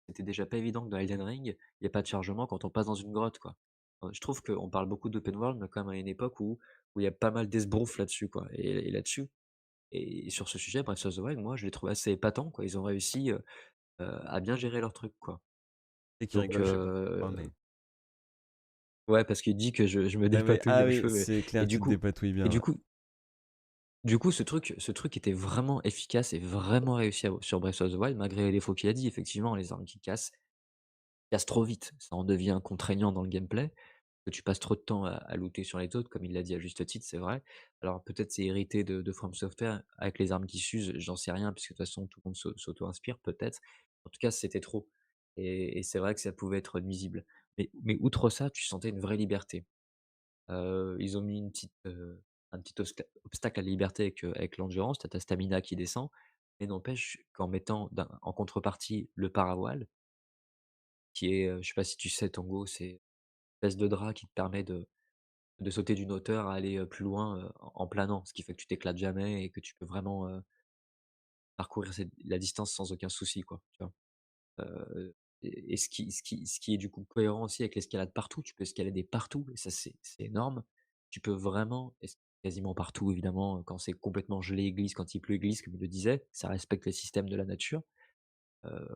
c'était déjà pas évident que dans Elden Ring, il y ait pas de chargement quand on passe dans une grotte, quoi. Je trouve qu'on parle beaucoup d'open world, mais quand même à une époque où il y a pas mal d'esbroufs là-dessus, quoi et là-dessus et sur ce sujet, Breath of the Wild, moi, je l'ai trouvé assez épatant, quoi. Ils ont réussi, à bien gérer leur truc, quoi. Et qui Donc rigole, je sais pas pourquoi, mais ouais, parce qu'il dit que je me ah, mais dépatouille ah un oui, peu, mais c'est et clair que du tu te coup dépatouilles et bien, du ouais. coup ce truc était vraiment efficace et vraiment réussi sur Breath of the Wild, malgré les défauts qu'il a dit. Effectivement, les armes qui cassent trop vite. Ça en devient contraignant dans le gameplay, que tu passes trop de temps à looter sur les autres, comme il l'a dit à juste titre, c'est vrai. Alors peut-être c'est hérité de From Software avec les armes qui s'usent, j'en sais rien, puisque de toute façon tout le monde s'auto-inspire peut-être. En tout cas, c'était trop et c'est vrai que ça pouvait être nuisible. Mais outre ça, tu sentais une vraie liberté. Ils ont mis un petit obstacle à la liberté avec l'endurance, tu as ta stamina qui descend, mais n'empêche qu'en mettant en contrepartie le paravoile, qui est, je sais pas si tu sais Tango, c'est une espèce de drap qui te permet de sauter d'une hauteur à aller, plus loin, en planant. Ce qui fait que tu t'éclates jamais et que tu peux vraiment, parcourir la distance sans aucun souci, quoi, tu vois? Heu et ce qui est du coup cohérent aussi avec l'escalade partout, tu peux escalader partout et ça c'est énorme. Tu peux vraiment quasiment partout évidemment, quand c'est complètement gelé, il glisse, quand il pleut, il glisse comme il le disait, ça respecte les systèmes de la nature, parce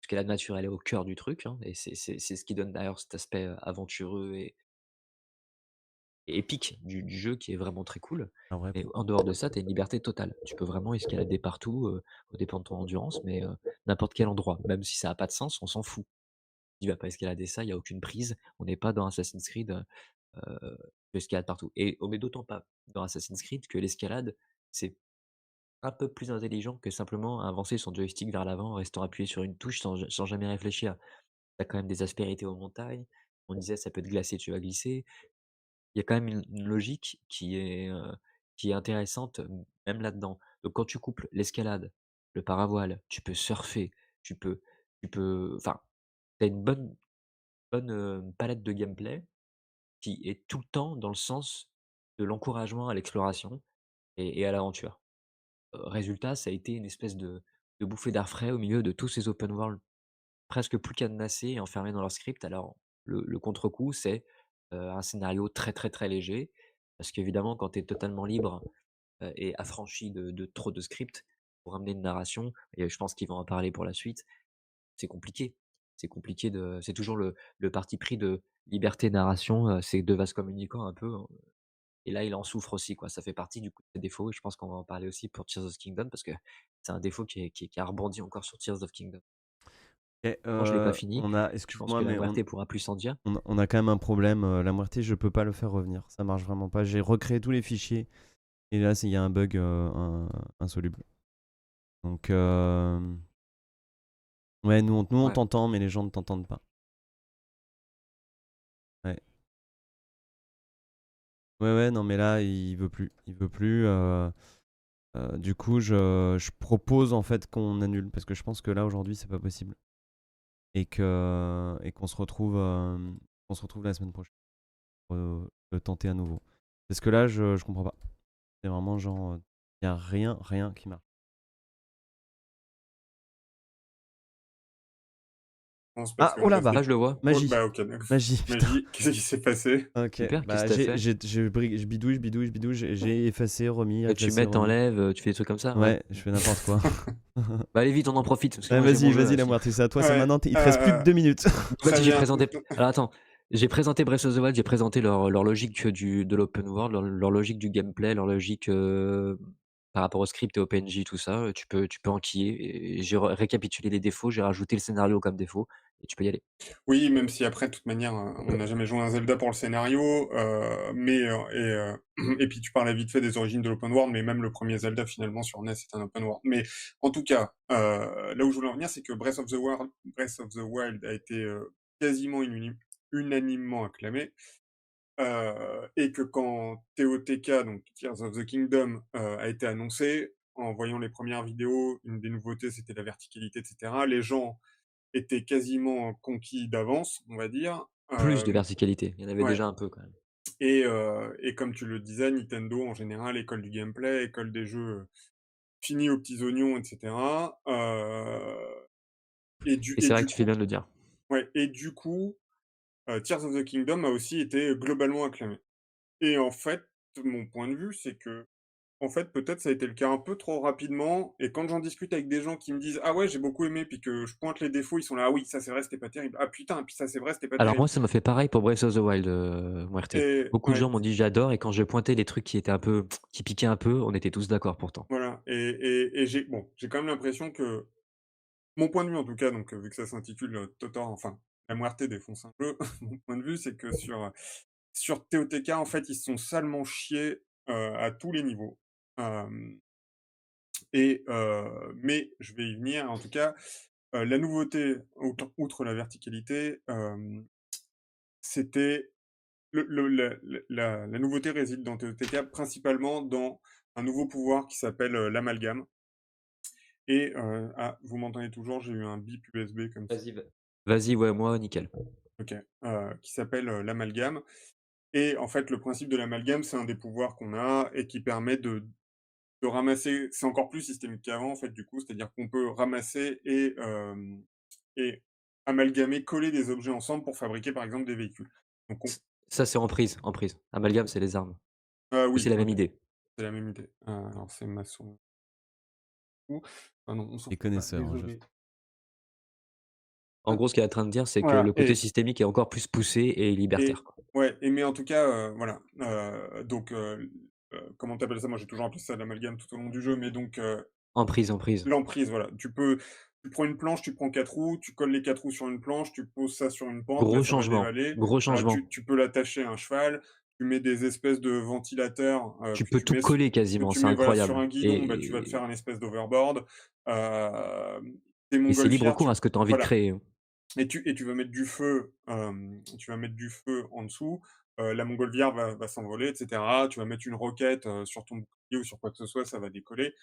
que la nature elle est au cœur du truc, hein et c'est ce qui donne d'ailleurs cet aspect, aventureux et épique du jeu qui est vraiment très cool. Un vrai Mais pro. en dehors de ça, tu as une liberté totale. Tu peux vraiment escalader partout, au dépend de ton endurance, mais n'importe quel endroit, même si ça a pas de sens, on s'en fout. Il va pas escalader ça, il y a aucune prise. On n'est pas dans Assassin's Creed, tu escalades partout et on est d'autant pas dans Assassin's Creed que l'escalade, c'est un peu plus intelligent que simplement avancer son joystick vers l'avant en restant appuyé sur une touche sans jamais réfléchir. Tu as quand même des aspérités aux montagnes. On disait ça peut te glacer, tu vas glisser. Il y a quand même une logique qui est intéressante, même là-dedans. Donc quand tu couples l'escalade, le paravoile, tu peux surfer, tu peux enfin, tu as une bonne, palette de gameplay qui est tout le temps dans le sens de l'encouragement à l'exploration et à l'aventure. Résultat, ça a été une espèce de bouffée d'air frais au milieu de tous ces open world presque plus cadenassés et enfermés dans leur script. Alors le contre-coup, c'est, un scénario très, très, très léger parce qu'évidemment quand tu es totalement libre, et affranchi de trop de scripts pour amener une narration et je pense qu'ils vont en parler pour la suite, c'est compliqué. C'est toujours le parti pris de liberté narration, c'est 2 vases communicants un peu, hein Et là, il en souffre aussi, quoi. Ça fait partie du coup de ses défauts et je pense qu'on va en parler aussi pour Tears of the Kingdom parce que c'est un défaut qui a rebondi encore sur Tears of Kingdom. Et, Moi, je l'ai pas fini. on a, Je pense excuse-moi, que la mais MRT pourra plus en dire. on a quand même un problème. La moitié, je peux pas le faire revenir. Ça marche vraiment pas. J'ai recréé tous les fichiers et là, il y a un bug insoluble. Donc, ouais, nous on Ouais. t'entend, mais les gens ne t'entendent pas. Ouais. Ouais, non, mais là, il veut plus. Il veut plus. Du coup, je propose en fait qu'on annule parce que je pense que là, aujourd'hui, c'est pas possible. Et qu'on se retrouve la semaine prochaine pour le tenter à nouveau. Parce que là, je comprends pas. C'est vraiment genre, il y a rien qui marche. Je pense parce Ah, que oh là là, bas, Là, c'est je le vois. oh, magie, bah, OK, d'accord. magie, putain. Magie, qu'est-ce qui s'est passé? Ok, Super, qu'est-ce bah que t'as fait? je bidouille, j'ai effacé, remis, Tu effacé, mets, remis. t'enlèves, tu fais des trucs comme ça? Ouais. Ouais, je fais n'importe quoi. Bah, allez vite, on en profite parce que Ouais, moi, j'ai mon jeu vas-y, là la aussi. moitié, c'est à toi, c'est Ouais, maintenant, il te reste plus que 2 minutes. très Vas-y, j'ai bien. présenté. Alors attends, j'ai présenté Breath of the Wild, j'ai présenté leur logique de l'open world, leur logique du gameplay, leur logique par rapport au script et au PNJ, tout ça. Tu peux enquiller. Et j'ai récapitulé les défauts, j'ai rajouté le scénario comme défaut et tu peux y aller. Oui, même si après, de toute manière, on n'a jamais joué à un Zelda pour le scénario, mais et puis tu parlais vite fait des origines de l'open world, mais même le premier Zelda, finalement, sur NES, c'est un open world. Mais en tout cas, là où je voulais en venir, c'est que Breath of the Wild a été, quasiment unanimement acclamé, et que quand TOTK, donc Tears of the Kingdom, a été annoncé, en voyant les premières vidéos, une des nouveautés, c'était la verticalité et cetera. Les gens était quasiment conquis d'avance, on va dire. Plus de verticalité, il y en avait Ouais, déjà un peu quand même. et comme tu le disais, Nintendo en général, école du gameplay, école des jeux finis aux petits oignons, et cetera. Et du Et et c'est vrai du que tu fais coup bien de le dire. ouais, et du coup, Tears of the Kingdom a aussi été globalement acclamé. Et en fait, mon point de vue, c'est que en fait, peut-être ça a été le cas un peu trop rapidement, et quand j'en discute avec des gens qui me disent: «Ah ouais, j'ai beaucoup aimé», puis que je pointe les défauts, ils sont là: «Ah oui, ça c'est vrai, c'était pas terrible. Ah putain, puis ça c'est vrai, c'était pas Alors moi, terrible». ça m'a fait pareil pour Breath of the Wild, Muerte. Et Beaucoup de ouais, gens m'ont dit: «J'adore» et quand je pointais les trucs qui étaient un peu qui piquaient un peu, on était tous d'accord pourtant. voilà, et j'ai quand même l'impression que mon point de vue en tout cas, donc vu que ça s'intitule, Totor enfin, La Muerte défonce un peu, mon point de vue, c'est que sur TOTK, en fait, ils se sont salement chiés, à tous les niveaux. Hem Mais je vais y venir. En tout cas, la nouveauté, outre la verticalité, c'était la nouveauté réside dans TOTK principalement dans un nouveau pouvoir qui s'appelle, l'amalgame. Et ah, vous m'entendez toujours? J'ai eu un bip USB comme ça. Vas-y, vas-y, ouais, moi, nickel. OK, qui s'appelle, l'amalgame. Et en fait, le principe de l'amalgame, c'est un des pouvoirs qu'on a et qui permet de ramasser, c'est encore plus systémique qu'avant, en fait, du coup, c'est-à-dire qu'on peut ramasser et amalgamer, coller des objets ensemble pour fabriquer, par exemple, des véhicules. Donc on Ça, c'est en prise, en prise. Amalgame, c'est les armes. Ou c'est oui, la même OK, idée? c'est la même idée. Alors c'est maçon ou ah non, on s'en Les fout pas, connaisseurs, hein, désolé. En gros, ce qu'il est en train de dire, c'est que Voilà. le côté systémique est encore plus poussé et libertaire, Et quoi. ouais, mais en tout cas, voilà, donc comment t'appelles ça? Moi, j'ai toujours appelé ça l'amalgame tout au long du jeu, mais donc En prise, en prise. l'emprise, voilà. Tu prends une planche, tu prends 4 roues, tu colles les 4 roues sur une planche, tu poses ça sur une pente, là, Gros ça va changement, dévaler. gros Voilà, changement. tu peux l'attacher à un cheval, tu mets des espèces de ventilateurs, Tu peux tout coller que quasiment, tu c'est mets, voilà, sur incroyable un guidon, bah, tu vas te et faire un espèce d'overboard. Tes et c'est libre montgolfières, cours à ce que tu as envie de voilà. créer, hein. Et tu vas mettre du feu, tu vas mettre du feu en dessous, la montgolfière va s'envoler, et cetera. Tu vas mettre une roquette, sur ton bouclier ou sur quoi que ce soit, ça va décoller.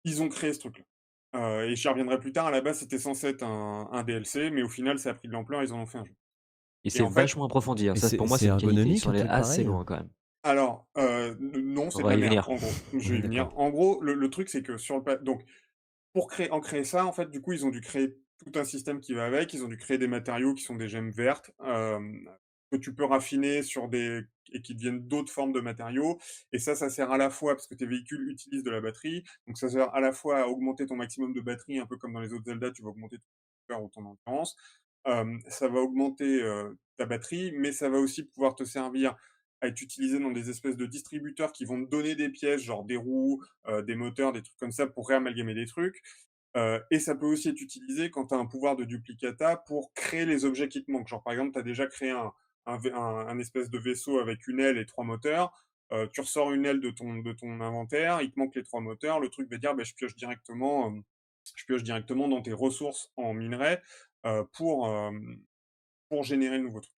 Ils ont créé ce truc-là. Et j'y reviendrai plus tard. À la base, c'était censé être un DLC, mais au final, ça a pris de l'ampleur, ils en ont fait un jeu. Et Et c'est en fait, vachement approfondi, hein. Et Ça, pour moi, c'est c'est une qualité. Ils ergonomique sont un allés truc assez pareil? loin quand même. alors, non, On c'est de va la y merde, venir. en gros. Je vais y venir. D'accord. En gros, le truc, c'est que sur le pa donc pour créer ça, en fait, du coup, ils ont dû créer tout un système qui va avec. Ils ont dû créer des matériaux qui sont des gemmes vertes, que tu peux raffiner sur des et qui deviennent d'autres formes de matériaux. Et ça sert à la fois parce que tes véhicules utilisent de la batterie, donc ça sert à la fois à augmenter ton maximum de batterie, un peu comme dans les autres Zelda, tu vas augmenter ton power ou ton endurance. Ça va augmenter, ta batterie, mais ça va aussi pouvoir te servir à être utilisé dans des espèces de distributeurs qui vont te donner des pièces, genre des roues, des moteurs, des trucs comme ça pour réamalgamer des trucs. Et ça peut aussi être utilisé quand tu as un pouvoir de duplicata pour créer les objets qui te manquent. Genre, par exemple, tu as déjà créé un espèce de vaisseau avec une aile et 3 moteurs. Tu ressors une aile de ton inventaire, il te manque les 3 moteurs. Le truc va dire, bah, je pioche directement dans tes ressources en minerai pour générer le nouveau truc.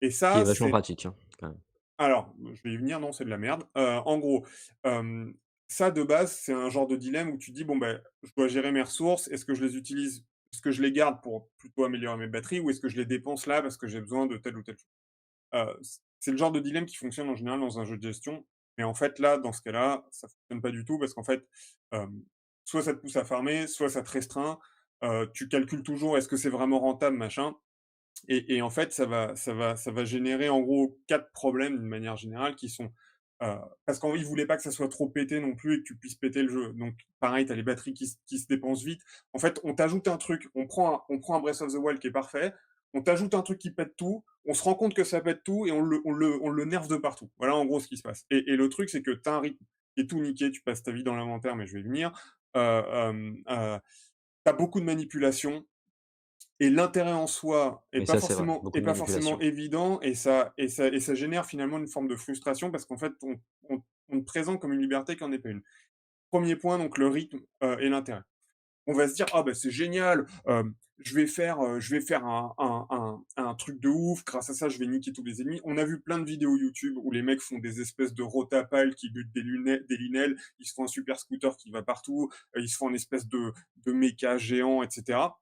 Et qui est ça, vachement c'est pratique, hein, quand même. alors, je vais y venir, non, c'est de la merde. En gros, ça de base, c'est un genre de dilemme où tu dis: «Bon, ben, je dois gérer mes ressources. Est-ce que je les utilise? Est-ce que je les garde pour plutôt améliorer mes batteries ou est-ce que je les dépense là parce que j'ai besoin de telle ou telle chose?» C'est le genre de dilemme qui fonctionne en général dans un jeu de gestion. Mais en fait, là, dans ce cas-là, ça fonctionne pas du tout parce qu'en fait, hem, soit ça te pousse à farmer, soit ça te restreint. Tu calcules toujours: «Est-ce que c'est vraiment rentable?» machin. Et en fait, ça va générer en gros 4 problèmes d'une manière générale qui sont, parce qu'ils voulaient pas que ça soit trop pété non plus et que tu puisses péter le jeu. Donc pareil, tu as les batteries qui se dépensent vite. En fait, on t'ajoute un truc, on prend un Breath of the Wild qui est parfait, on t'ajoute un truc qui pète tout, on se rend compte que ça pète tout et on le nerve de partout. Voilà en gros ce qui se passe. Et le truc, c'est que tu as un rythme qui est tout niqué, tu passes ta vie dans l'inventaire, mais je vais y venir. Tu as beaucoup de manipulations, et l'intérêt en soi est Mais pas ça, c'est vrai, forcément beaucoup est de pas forcément manipulation. évident et ça génère finalement une forme de frustration parce qu'en fait on te présente comme une liberté qui en est pas une. Premier point donc le rythme, et l'intérêt. On va se dire: «Ah bah c'est génial, je vais faire un truc de ouf, grâce à ça je vais niquer tous les ennemis». On a vu plein de vidéos YouTube où les mecs font des espèces de rotapales qui butent des linels, ils se font un super scooter qui va partout, ils se font une espèce de méca géant et cetera.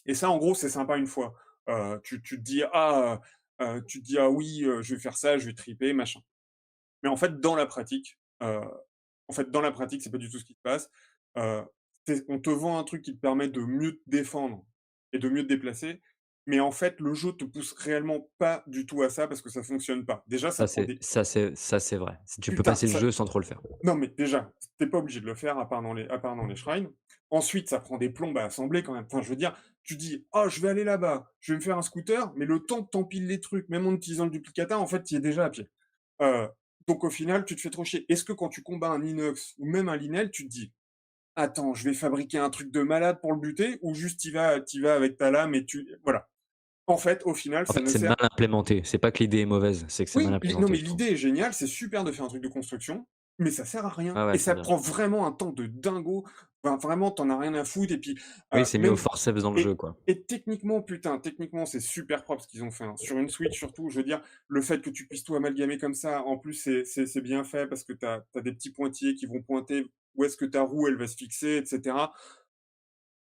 Et ça, en gros, c'est sympa une fois. Tu te dis: tu te dis: «Ah oui, je vais faire ça, je vais triper, machin». Mais en fait, dans la pratique, c'est pas du tout ce qui se passe. Heu, on te vend un truc qui te permet de mieux te défendre et de mieux te déplacer, mais en fait, le jeu te pousse réellement pas du tout à ça parce que ça fonctionne pas. Déjà, ça Ça, prend c'est des ça, c'est ça, c'est vrai. Tu peux putain, passer le ça jeu sans trop le faire. non, mais déjà, tu pas obligé de le faire à part dans les shrines. Ensuite, ça prend des plombes à assembler quand même. Enfin, je veux dire, tu dis: «Oh, je vais aller là-bas, je vais me faire un scooter», mais le temps que tu les trucs, même en utilisant le duplicata, en fait, tu y es déjà à pied. Heu, donc au final, tu te fais trop chier. Est-ce que quand tu combats un inox ou même un linel, tu te dis: «Attends, je vais fabriquer un truc de malade pour le buter» ou juste tu vas avec ta lame et voilà. En fait, au final, En ça fait, ne c'est sert. mal implémenté. C'est pas que l'idée est mauvaise, c'est que c'est mal Oui, non, implémenté, mais je trouve. l'idée est géniale, c'est super de faire un truc de construction, mais ça sert à rien Ah et ouais, c'est ça bien. prend vraiment un temps de dingo. Enfin, vraiment, tu en as rien à foutre et puis, Oui, c'est mis au même forceps dans le jeu, et quoi. et techniquement, putain, techniquement, c'est super propre ce qu'ils ont fait, hein. Sur une Switch surtout, je veux dire, le fait que tu puisses tout amalgamer comme ça, en plus, c'est bien fait parce que tu as des petits pointillés qui vont pointer où est-ce que ta roue, elle va se fixer et cetera.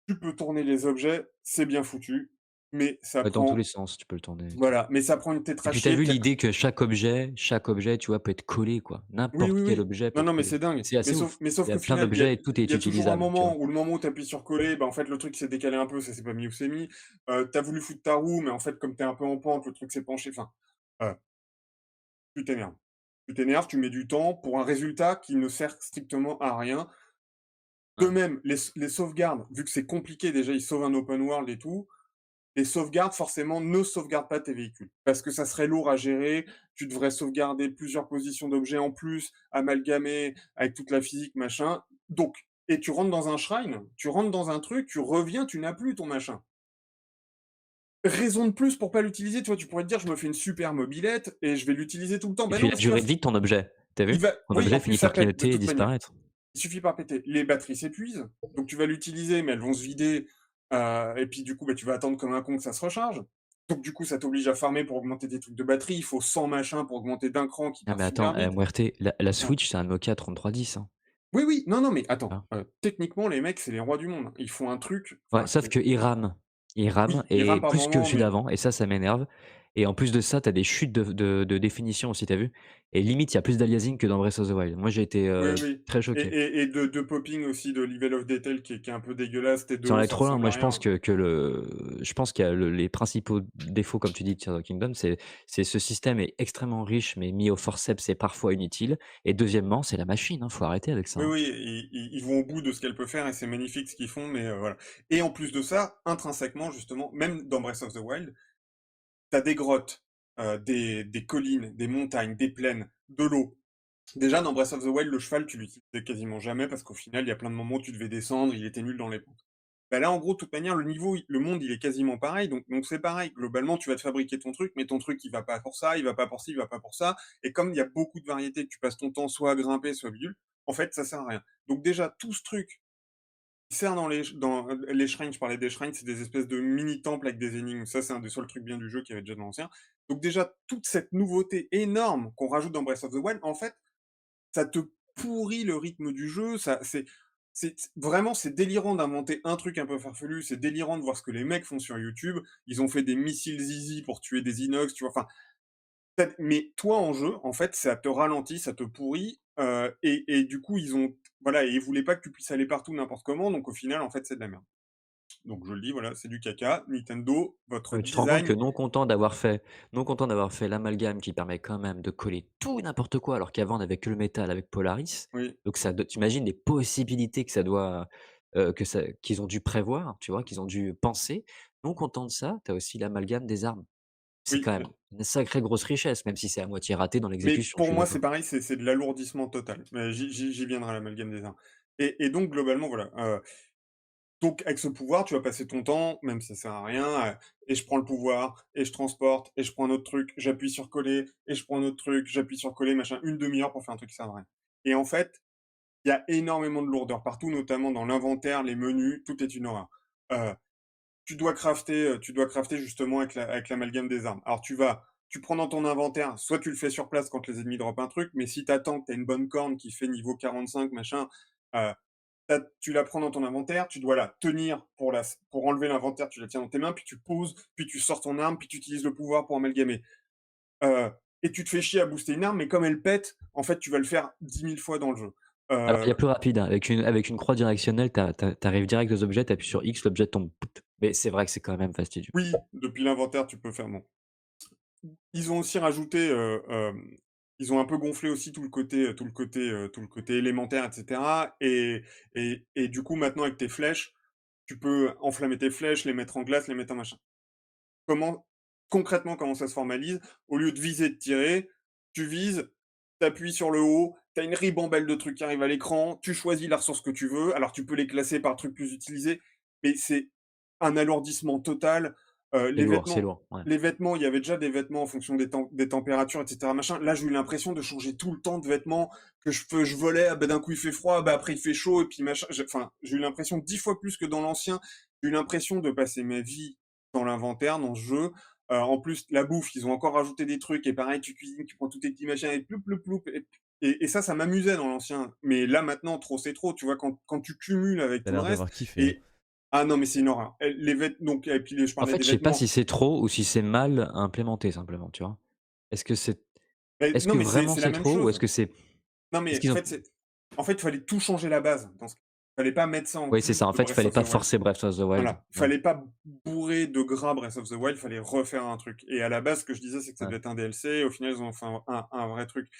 Tu peux tourner les objets, c'est bien foutu, mais ça Ouais, dans tous les prend sens, tu peux le tourner et tout. voilà, mais ça prend une tête Et à puis tu as chier, vu puis l'idée que chaque objet, tu vois, peut être collé, quoi. oui, N'importe oui, quel oui. objet peut Non, être non, mais collé. c'est dingue. C'est Mais assez sauf ouf. mais sauf Il y a qu'au plein final, il y a d'objets et tout est il y a toujours un utilisable, tu vois? moment où tu appuies sur coller, bah, en fait, le truc s'est décalé un peu, ça s'est pas mis où c'est mis. Tu voulu foutre ta roue, mais en fait, comme tu es un peu en pente, le truc s'est penché. Enfin, heu, tu t'énerves. Tu t'énerves, tu mets du temps pour un résultat qui ne sert strictement à rien. De Ouais. même, les sauvegardes, vu que c'est compliqué, déjà, ils sauvent un open world et tout, les sauvegardes, forcément, ne sauvegardent pas tes véhicules. Parce que ça serait lourd à gérer, tu devrais sauvegarder plusieurs positions d'objets en plus, amalgamer avec toute la physique, machin. Donc, et tu rentres dans un shrine, tu rentres dans un truc, tu reviens, tu n'as plus ton machin. Raison de plus pour pas l'utiliser, tu vois, tu pourrais te dire, je me fais une super mobilette et je vais l'utiliser tout le temps. Et Ben puis non, la ce qu'il va, durée de vie de ton objet, tu as vu? Ton oui, objet en plus, finit ça par pète de clignoter et toute manière. disparaître. Il suffit pas péter. Les batteries s'épuisent, donc tu vas l'utiliser, mais elles vont se vider, et puis du coup, bah, tu vas attendre comme un con que ça se recharge. Donc du coup, ça t'oblige à farmer pour augmenter tes trucs de batterie. Il faut 100 machins pour augmenter d'un cran qui Ah part mais super attends, vite. Muerte, la Enfin, Switch, c'est un Nokia 3310, hein. oui, oui, non, non, mais attends, Ah. techniquement, les mecs, c'est les rois du monde, hein. Ils font un truc, Ouais, enfin, sauf qu'il rame. Il rame oui, ils et rament par plus que moment, celui mais d'avant et ça m'énerve et en plus de ça, tu as des chutes de définition aussi, tu as vu? Et limite, il y a plus d'aliasing que dans Breath of the Wild. Moi, j'ai été, oui, oui, très et choqué. et de popping aussi, de level of detail qui est un peu dégueulasse. T'es de Ça en haut, est ça trop loin. ressemble Moi, à je pense rien. qu'il y a les principaux défauts, comme tu dis, de Tears of the Kingdom, c'est ce système est extrêmement riche, mais mis au forceps, c'est parfois inutile et deuxièmement, c'est la machine, hein, faut arrêter avec ça, Oui, hein. oui, ils vont au bout de ce qu'elle peut faire et c'est magnifique ce qu'ils font, mais voilà. Et en plus de ça, intrinsèquement, justement, même dans Breath of the Wild, t'as des grottes. des collines, des montagnes, des plaines, de l'eau. Déjà, dans Breath of the Wild, le cheval, tu l'utilisais quasiment jamais parce qu'au final, il y a plein de moments où tu devais descendre, il était nul dans les pentes. Bah là, en gros, de toute manière, le niveau, le monde, il est quasiment pareil. Donc c'est pareil. Globalement, tu vas te fabriquer ton truc, mais ton truc, il va pas pour ça, il va pas pour ci, il va pas pour ça. Et comme il y a beaucoup de variétés, que tu passes ton temps soit à grimper, soit à bidule, en fait, ça sert à rien. Donc déjà, tout ce truc qui sert dans les shrines, je parlais des shrines, c'est des espèces de mini temples avec des énigmes. Ça, c'est un des seuls trucs bien du jeu qui avait déjà dans l'ancien. Donc déjà, toute cette nouveauté énorme qu'on rajoute dans Breath of the Wild, en fait, ça te pourrit le rythme du jeu. Ça, vraiment, c'est délirant d'inventer un truc un peu farfelu. C'est délirant de voir ce que les mecs font sur YouTube. Ils ont fait des missiles zizi pour tuer des inox, tu vois. Enfin, mais toi en jeu, en fait, ça te ralentit, ça te pourrit. Et du coup, voilà, et ils voulaient pas que tu puisses aller partout n'importe comment. Donc au final, en fait, c'est de la merde. Donc je le dis, voilà, c'est du caca. Nintendo, votre Mais tu te rends compte que design, non content d'avoir fait l'amalgame qui permet quand même de coller tout et n'importe quoi, alors qu'avant on avait que le métal avec Polaris, oui, donc tu imagines les possibilités que ça doit, qu'ils ont dû prévoir, tu vois? Qu'ils ont dû penser. Non content de ça, tu as aussi l'amalgame des armes. C'est oui. quand même une sacrée grosse richesse, même si c'est à moitié raté dans Mais l'exécution, je pour suis moi, c'est d'accord. pareil, c'est de l'alourdissement total. Mais j'y viendrai à l'amalgame des armes. Et donc globalement, voilà, donc avec ce pouvoir, tu vas passer ton temps, même si ça sert à rien, et je prends le pouvoir, et je transporte, et je prends un autre truc, j'appuie sur coller, et je prends un autre truc, j'appuie sur coller, machin, une demi-heure pour faire un truc qui sert à rien. Et en fait, il y a énormément de lourdeur partout, notamment dans l'inventaire, les menus, tout est une horreur. Heu, tu dois crafter justement avec l'amalgame des armes. Alors tu prends dans ton inventaire, soit tu le fais sur place quand les ennemis dropent un truc, mais si t'attends que tu une bonne corne qui fait niveau 45 machin, heu, tu la prends dans ton inventaire, tu dois la tenir pour enlever l'inventaire, tu la tiens dans tes mains, puis tu poses, puis tu sors ton arme, puis tu utilises le pouvoir pour amalgamer. Heu et tu te fais chier à booster une arme, mais comme elle pète, en fait, tu vas le faire 10 000 fois dans le jeu. Alors il y a Heu, plus rapide, hein, avec une croix directionnelle, tu arrives direct aux objets, tu appuies sur X, l'objet tombe, pout. Mais c'est vrai que c'est quand même fastidieux. oui, depuis l'inventaire, tu peux faire bon. Ils ont aussi rajouté, ils ont un peu gonflé aussi tout le côté élémentaire et cetera et du coup, maintenant avec tes flèches, tu peux enflammer tes flèches, les mettre en glace, les mettre en machin. Comment concrètement, comment ça se formalise? Au lieu de viser, de tirer, tu vises, tu appuies sur le haut, tu as une ribambelle de trucs qui arrivent à l'écran, tu choisis la ressource que tu veux. Alors tu peux les classer par trucs plus utilisés, mais c'est un alourdissement total. C'est Les lourd, c'est vêtements lourd, ouais. les vêtements, il y avait déjà des vêtements en fonction des températures et cetera machin. Là, j'ai eu l'impression de changer tout le temps de vêtements, que je volais, ah bah, d'un coup il fait froid, bah, après il fait chaud et puis machin. J'ai eu l'impression 10 fois plus que dans l'ancien. J'ai eu l'impression de passer ma vie dans l'inventaire, dans ce jeu. En plus, la bouffe, ils ont encore rajouté des trucs et pareil, tu cuisines, tu prends tous tes petits machins et ploup, ploup, ploup et ça m'amusait dans l'ancien. Mais là, maintenant, trop, c'est trop. Tu vois, quand tu cumules avec T'as tout le l'air reste d'avoir kiffé, hein. et ah non, mais c'est une horreur. Les donc et puis je En parlais fait, des je sais pas vêtements. si c'est trop ou si c'est mal implémenté simplement, tu vois? Est-ce que c'est est-ce Non, que mais c'est vraiment c'est la c'est même trop ou chose. est-ce que c'est Non, est-ce mais qu'ils ont en fait, il fallait tout changer la base dans ce fallait pas mettre ça en oui, c'est plus ça, en de fait, il Breath fallait of the pas Wild. forcer Breath of the Wild. Voilà, Ouais, fallait pas bourrer de gras Breath of the Wild, fallait refaire un truc. Et à la base, ce que je disais, c'est que ça ouais. devait être un DLC. Au final, ils ont fait un vrai truc.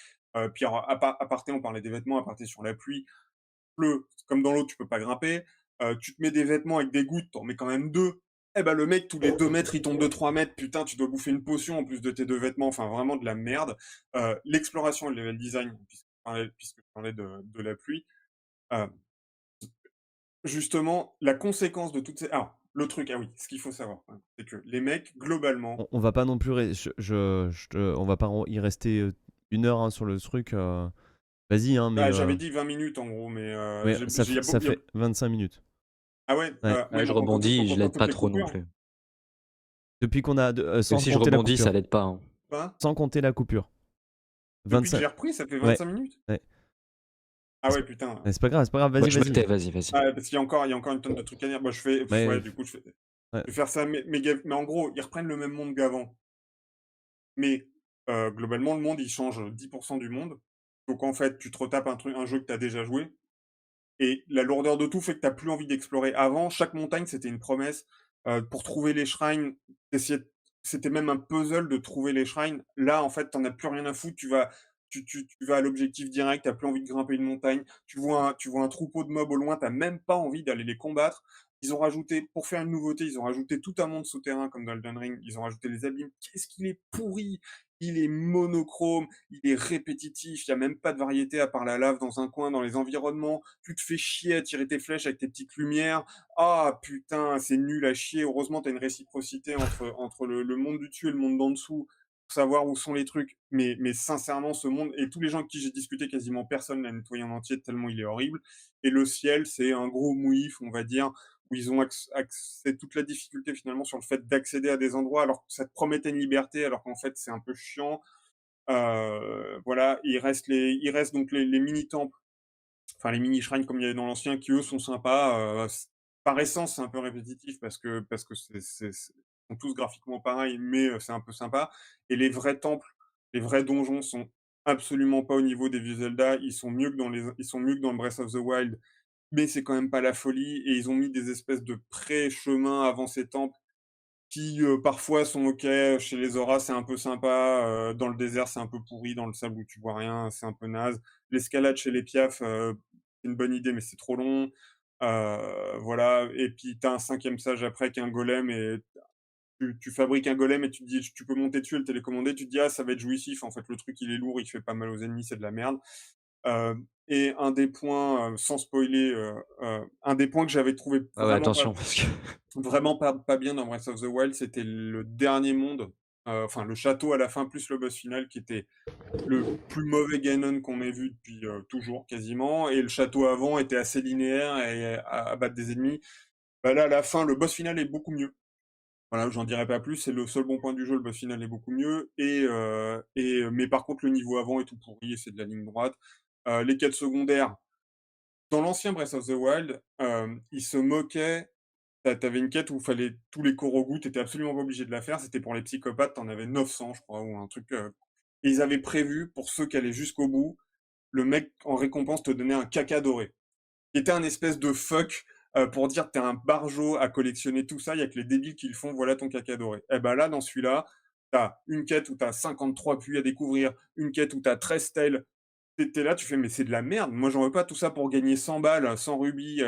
Puis alors, aparté, on parlait des vêtements, aparté sur la pluie. Pleut, comme dans l'eau, tu peux pas grimper. Tu te mets des vêtements avec des gouttes, t'en mets quand même deux. Eh ben, le mec, tous les 2 mètres, il tombe de 3 mètres. Putain, tu dois bouffer une potion en plus de tes deux vêtements. Enfin, vraiment de la merde. L'exploration et le level design, puisque tu parlais de la pluie. Euh, Justement, la conséquence de toutes ces. Alors, le truc, ah oui, ce qu'il faut savoir, quand même, c'est que les mecs, globalement. On va pas non plus. On va pas y rester 1 heure hein, sur le truc. Vas-y, hein, mais. Ah, j'avais dit 20 minutes en gros, mais Ouais, ça fait 25 minutes. ah ouais, Ouais. Ouais, même je en comptant, en rebondis, je comptant l'aide toutes pas les trop non coupures. plus. Depuis qu'on a. Parce que Sans si je compter la rebondis, coupure. ça l'aide pas, hein. Hein. Sans compter la coupure. Depuis que 25. j'ai repris, ça fait Ouais. 25 minutes. Ouais. Ah C'est ouais, putain. c'est pas grave, c'est pas grave. Bah, Vas-y, je me vas-y. tais, vas-y, vas-y. Ah ouais, parce qu'il y a encore une tonne de trucs à dire. Moi, je fais Mais. ouais, du coup, Ouais. je vais faire ça, mais en gros, ils reprennent le même monde qu'avant. Mais globalement, le monde, il change 10% du monde. Donc en fait, tu te retapes un jeu que tu as déjà joué et la lourdeur de tout fait que tu plus envie d'explorer. Avant, chaque montagne, c'était une promesse. Pour trouver les shrines, tu c'était même un puzzle de trouver les shrines. Là, en fait, tu as plus rien à foutre. Tu vas à l'objectif direct, tu plus envie de grimper une montagne. Tu vois un troupeau de mobs au loin, tu même pas envie d'aller les combattre. Ils ont rajouté, pour faire une nouveauté, ils ont rajouté tout un monde souterrain comme dans Elden Ring. Ils ont rajouté les abîmes. Qu'est-ce qu'il est pourri! Il est monochrome, il est répétitif, il y a même pas de variété à part la lave dans un coin, dans les environnements. Tu te fais chier à tirer tes flèches avec tes petites lumières. Ah putain, c'est nul à chier. Heureusement, tu as une réciprocité entre le monde du dessus et le monde d'en dessous pour savoir où sont les trucs. Mais sincèrement, ce monde, et tous les gens avec qui j'ai discuté, quasiment personne l'a nettoyé en entier tellement il est horrible. Et le ciel, c'est un gros mouif, on va dire, où ils ont axé toute la difficulté finalement sur le fait d'accéder à des endroits alors que ça te promettait une liberté, alors qu'en fait c'est un peu chiant. Voilà, il reste donc les mini-temples, enfin les mini-shrines comme il y avait dans l'ancien, qui eux sont sympas. Par essence, c'est un peu répétitif parce que sont tous graphiquement pareils, mais c'est un peu sympa. Et les vrais temples, les vrais donjons sont absolument pas au niveau des vieux Zelda. Ils sont mieux que dans Breath of the Wild, mais c'est quand même pas la folie. Et ils ont mis des espèces de pré-chemins avant ces temples qui, parfois sont OK. Chez les auras, c'est un peu sympa. Dans le désert, c'est un peu pourri. Dans le sable où tu vois rien, c'est un peu naze. L'escalade chez les piafs, c'est une bonne idée, mais c'est trop long. Voilà. Et puis tu as un 5e sage après qui est un golem, et tu fabriques un golem et tu te dis tu peux monter dessus et le télécommander. Tu te dis: «Ah, ça va être jouissif». En fait, le truc, il est lourd, il fait pas mal aux ennemis, c'est de la merde. Et un des points, sans spoiler, un des points que j'avais trouvé Ah ouais, attention, parce que vraiment pas bien dans Breath of the Wild, c'était le dernier monde, enfin le château à la fin plus le boss final, qui était le plus mauvais Ganon qu'on ait vu depuis, toujours quasiment. Et le château avant était assez linéaire et à battre des ennemis. Bah là, à la fin, le boss final est beaucoup mieux. Voilà, j'en dirai pas plus, c'est le seul bon point du jeu, le boss final est beaucoup mieux. Mais par contre le niveau avant est tout pourri et c'est de la ligne droite. Les quêtes secondaires, dans l'ancien Breath of the Wild, ils se moquaient. T'avais une quête où il fallait tous les Korogu, tu absolument pas obligé de la faire, c'était pour les psychopathes, t'en avais 900 je crois, ou un truc, et ils avaient prévu, pour ceux qui allaient jusqu'au bout, le mec en récompense te donnait un caca doré, qui était un espèce de fuck, pour dire: «Tu es un barjot à collectionner tout ça, il y a que les débiles qui le font, voilà ton caca doré». Et bah là, dans celui-là, t'as une quête où t'as 53 puits à découvrir, une quête où t'as 13 stèles. Tu là, tu fais: «Mais c'est de la merde, moi j'en veux pas tout ça pour gagner 100 balles, 100 rubis»,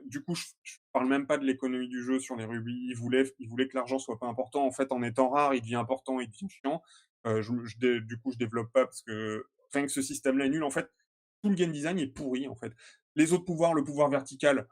du coup, je parle même pas de l'économie du jeu sur les rubis. Ils voulaient que l'argent soit pas important. En fait, en étant rare, il devient important, il devient chiant. Du coup, je développe pas parce que rien que ce système-là est nul. En fait, tout le game design est pourri, en fait. Les autres pouvoirs, le pouvoir vertical,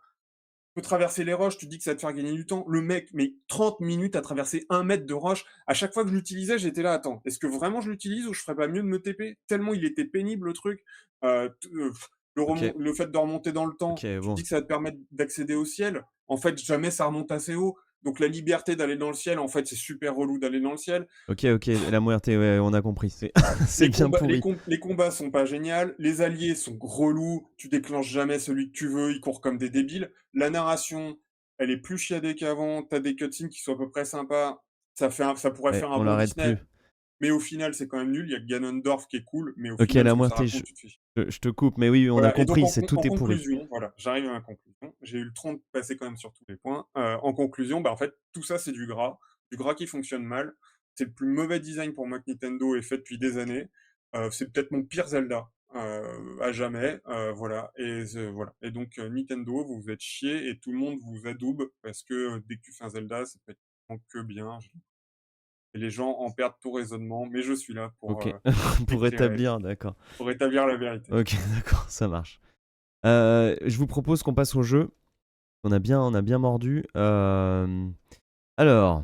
peux traverser les roches, tu dis que ça va te faire gagner du temps. Le mec, mais 30 minutes à traverser 1 mètre de roche. À chaque fois que je l'utilisais, j'étais là, attends, est-ce que vraiment je l'utilise ou je ferais pas mieux de me TP? Tellement il était pénible le truc. Ok, Le fait de remonter dans le temps, ok, tu te bon. dis que ça va te permettre d'accéder au ciel. En fait, jamais ça remonte assez haut. Donc la liberté d'aller dans le ciel, en fait, c'est super relou d'aller dans le ciel. Ok, la muerte, ouais, on a compris. C'est c'est bien pourri. Les combats sont pas géniaux, les alliés sont relous, tu déclenches jamais celui que tu veux, ils courent comme des débiles. La narration, elle est plus chiadée qu'avant, t'as des cutscenes qui sont à peu près sympas, ça pourrait Ouais, faire un on bon l'arrête Disney, plus. mais au final c'est quand même nul. Il y a Ganondorf qui est cool, mais au Ok, final la ce que ça muerte, raconte, tu te fais chier. je te coupe, mais oui, on a Voilà, et donc compris, c'est en tout est pourri. conclusion, voilà, j'arrive à ma conclusion. J'ai eu le temps de passer quand même sur tous les points. En conclusion, bah, en fait, tout ça, c'est du gras qui fonctionne mal. C'est le plus mauvais design pour moi que Nintendo ait fait depuis des années. C'est peut-être mon pire Zelda, à jamais, voilà. Voilà. Et donc Nintendo, vous vous êtes chiés et tout le monde vous adoube parce que, dès que tu fais un Zelda, c'est pas que bien. Et les gens en perdent tout raisonnement, mais je suis là Ok, pour rétablir, d'accord. pour rétablir la vérité. Ok, d'accord, ça marche. Je vous propose qu'on passe au jeu. On a bien mordu. Alors,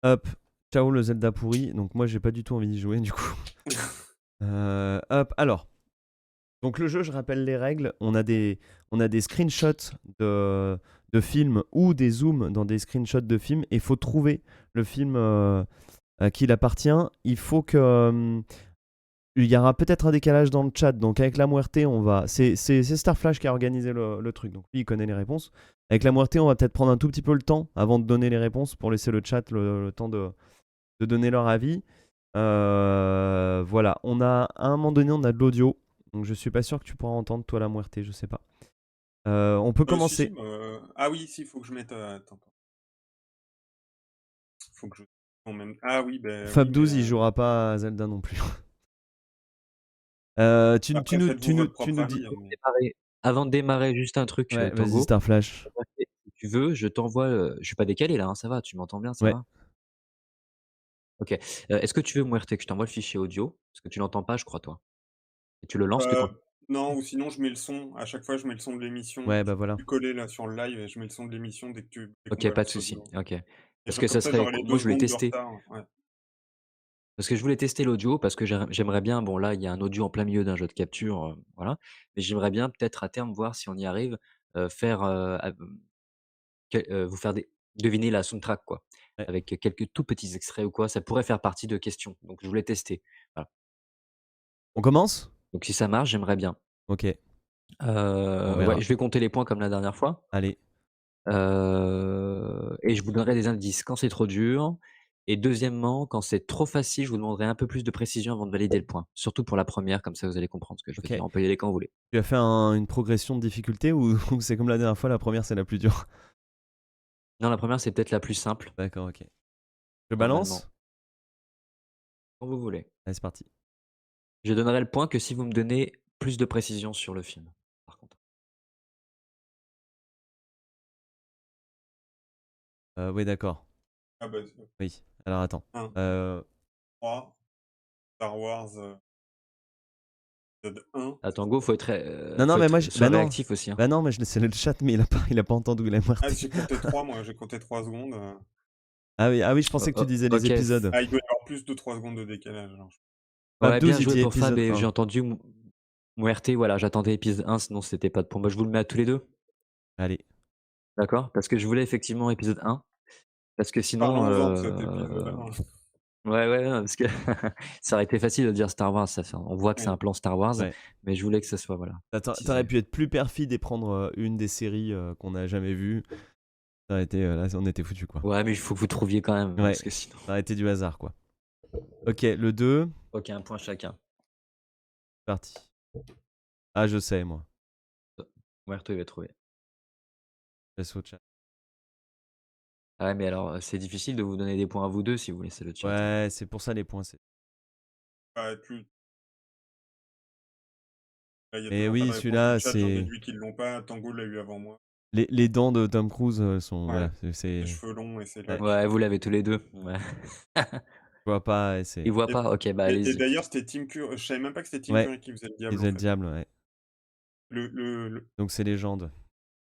hop, ciao le Zelda pourri. Donc moi, j'ai pas du tout envie d'y jouer du coup. Hop, alors. Donc le jeu, je rappelle les règles. On a des screenshots de films ou des zooms dans des screenshots de films. Et il faut trouver le film à qui il appartient. Il faut que... il y aura peut-être un décalage dans le chat. Donc avec la Muerte, on va... C'est Starflash qui a organisé le truc. Donc lui, il connaît les réponses. Avec la Muerte, on va peut-être prendre un tout petit peu le temps avant de donner les réponses pour laisser le chat le temps de donner leur avis. Voilà. À un moment donné, on a de l'audio. Donc je suis pas sûr que tu pourras entendre toi la Muerte, je sais pas. On peut Si, commencer. ah oui, si, faut que je mette, attends. Faut que je ah oui, ben oui, mais Fab12, il jouera pas à Zelda non plus. après faites-vous votre propre Tu nous dis. avis, hein, mais préparer. avant de démarrer, juste un truc, Ouais, vas-y, Tango. Star Flash. Si tu veux, je t'envoie, je suis pas décalé là, hein, ça va, tu m'entends bien, ça Ouais. va? OK. Est-ce que tu veux, Muerte, que je t'envoie le fichier audio? Parce que tu l'entends pas, je crois, toi? Et tu le lances que Heu, quand non, ou sinon je mets le son. À chaque fois, je mets le son de l'émission. Ouais, Je bah suis voilà. plus collé là sur le live et je mets le son de l'émission dès qu'on OK, pas de balance souci. l'audio. OK. Et Parce genre que comme ça ça, serait j'aurai les moi 2 je voulais secondes de tester. retard. Ouais. Parce que je voulais tester l'audio, parce que j'aimerais bien, bon là, il y a un audio en plein milieu d'un jeu de capture, voilà. Mais j'aimerais bien peut-être à terme voir si on y arrive, faire, vous faire deviner la soundtrack quoi, Ouais. avec quelques tout petits extraits ou quoi. Ça pourrait faire partie de questions, donc je voulais tester. Voilà. On commence? Donc si ça marche, j'aimerais bien. OK, on Ouais, verra. je vais compter les points comme la dernière fois. Allez. Et je vous donnerai des indices quand c'est trop dur et deuxièmement, quand c'est trop facile, je vous demanderai un peu plus de précision avant de valider le point. Surtout pour la première, comme ça vous allez comprendre ce que je veux OK. dire. On peut y aller quand vous voulez. Tu as fait une progression de difficulté ou ou c'est comme la dernière fois, la première c'est la plus dure? Non, la première c'est peut-être la plus simple, D'accord, OK. Je normalement. balance? Quand vous voulez. Allez, c'est parti. Je donnerai le point que si vous me donnez plus de précision sur le film, par contre. Oui, d'accord. Ah bah, c'est Oui. Alors attends. 1, Heu, 3, Star Wars, épisode 1. À Tango, faut être, non, non, mais moi, sois bah non. réactif aussi, hein. Bah non, mais je laissais le chat, mais il a pas entendu la Ah, Muerte. j'ai compté 3 moi, j'ai compté 3 secondes. Ah oui, je pensais que tu disais les OK. épisodes. Ah, il doit y avoir plus de 3 secondes de décalage alors. Fab Ouais, bien 12, il joué dit pour Fab épisode et j'ai 1. entendu Muerte, voilà, j'attendais épisode 1, sinon c'était pas de point. Bah, je vous le mets à tous les 2. Allez. D'accord? Parce que je voulais effectivement épisode 1, parce que sinon, Parlons-en de cet épisode 1. ouais, ouais, non, parce que ça aurait été facile de dire Star Wars, on voit que c'est un Oui. plan Star Wars, Ouais. mais je voulais que ça soit, voilà, T'aurais précisé. pu être plus perfide et prendre une des séries qu'on n'a jamais vues. Ça aurait été, là, on était foutus, quoi. Ouais, mais il faut que vous trouviez quand même, Ouais, parce que sinon. ça aurait été du hasard, quoi. Ok, le 2, OK, un point chacun. parti. Ah, je sais, moi. Muerto, il va trouver. Laisse au chat. Ah ouais, mais alors, c'est difficile de vous donner des points à vous 2 si vous laissez le chat, hein. Ouais, c'est pour ça les points. Bah, là, il y a Mais toujours pas oui, de réponse du celui-là, chat, j'en c'est. déduis qu'ils l'ont pas. Tango l'a eu avant moi. Les dents de Tom Cruise sont. Ouais, Voilà, les cheveux longs et c'est là Ouais. que Ouais, vous l'avez tous les 2. Ouais. je vois pas, et Il c'est. voit pas? OK, bah et allez-y. d'ailleurs, c'était Tim Curry. Je savais même pas que c'était Tim Ouais, Curry qui faisait le ils diable, en faisaient le fait. diable, ouais. Le Donc c'est légende.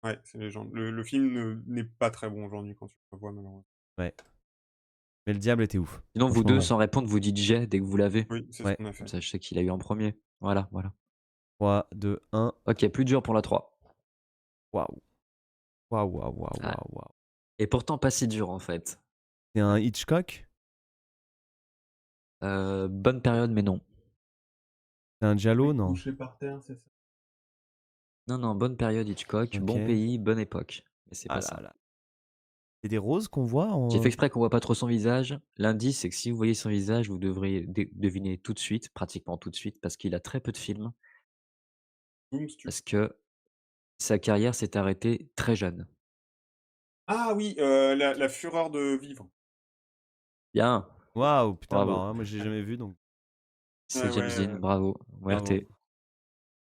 Ouais, c'est légende. Le film n'est pas très bon aujourd'hui quand tu le revois, malheureusement. Ouais. Mais le diable était ouf. Sinon, vous Franchement, 2, ouais. sans répondre, vous dites «j'ai» dès que vous l'avez. Oui, c'est ce Ouais. qu'on a Comme fait. ça, je sais qu'il a eu en premier. Voilà, voilà. 3, 2, 1. OK, plus dur pour la 3. Waouh. Waouh, waouh, waouh, Ah, waouh, waouh. et pourtant pas si dur, en fait. C'est un Hitchcock? Bonne période, mais non. C'est un Giallo? Oui, Non. couché par terre, c'est ça? Non, non, bonne période Hitchcock, bon Ok. pays, bonne époque. Mais c'est Ah pas là ça. là. C'est des roses qu'on voit J'ai fait en. exprès qu'on voit pas trop son visage. L'indice, c'est que si vous voyez son visage, vous devriez deviner tout de suite, pratiquement tout de suite, parce qu'il a très peu de films, Boom, Stu. parce que sa carrière s'est arrêtée très jeune. Ah oui, la fureur de vivre. Bien, Waouh, putain, bah bravo. alors là, moi j'ai jamais vu donc. C'est Ouais, James ouais, Dean, bravo. Bravo. Muerte,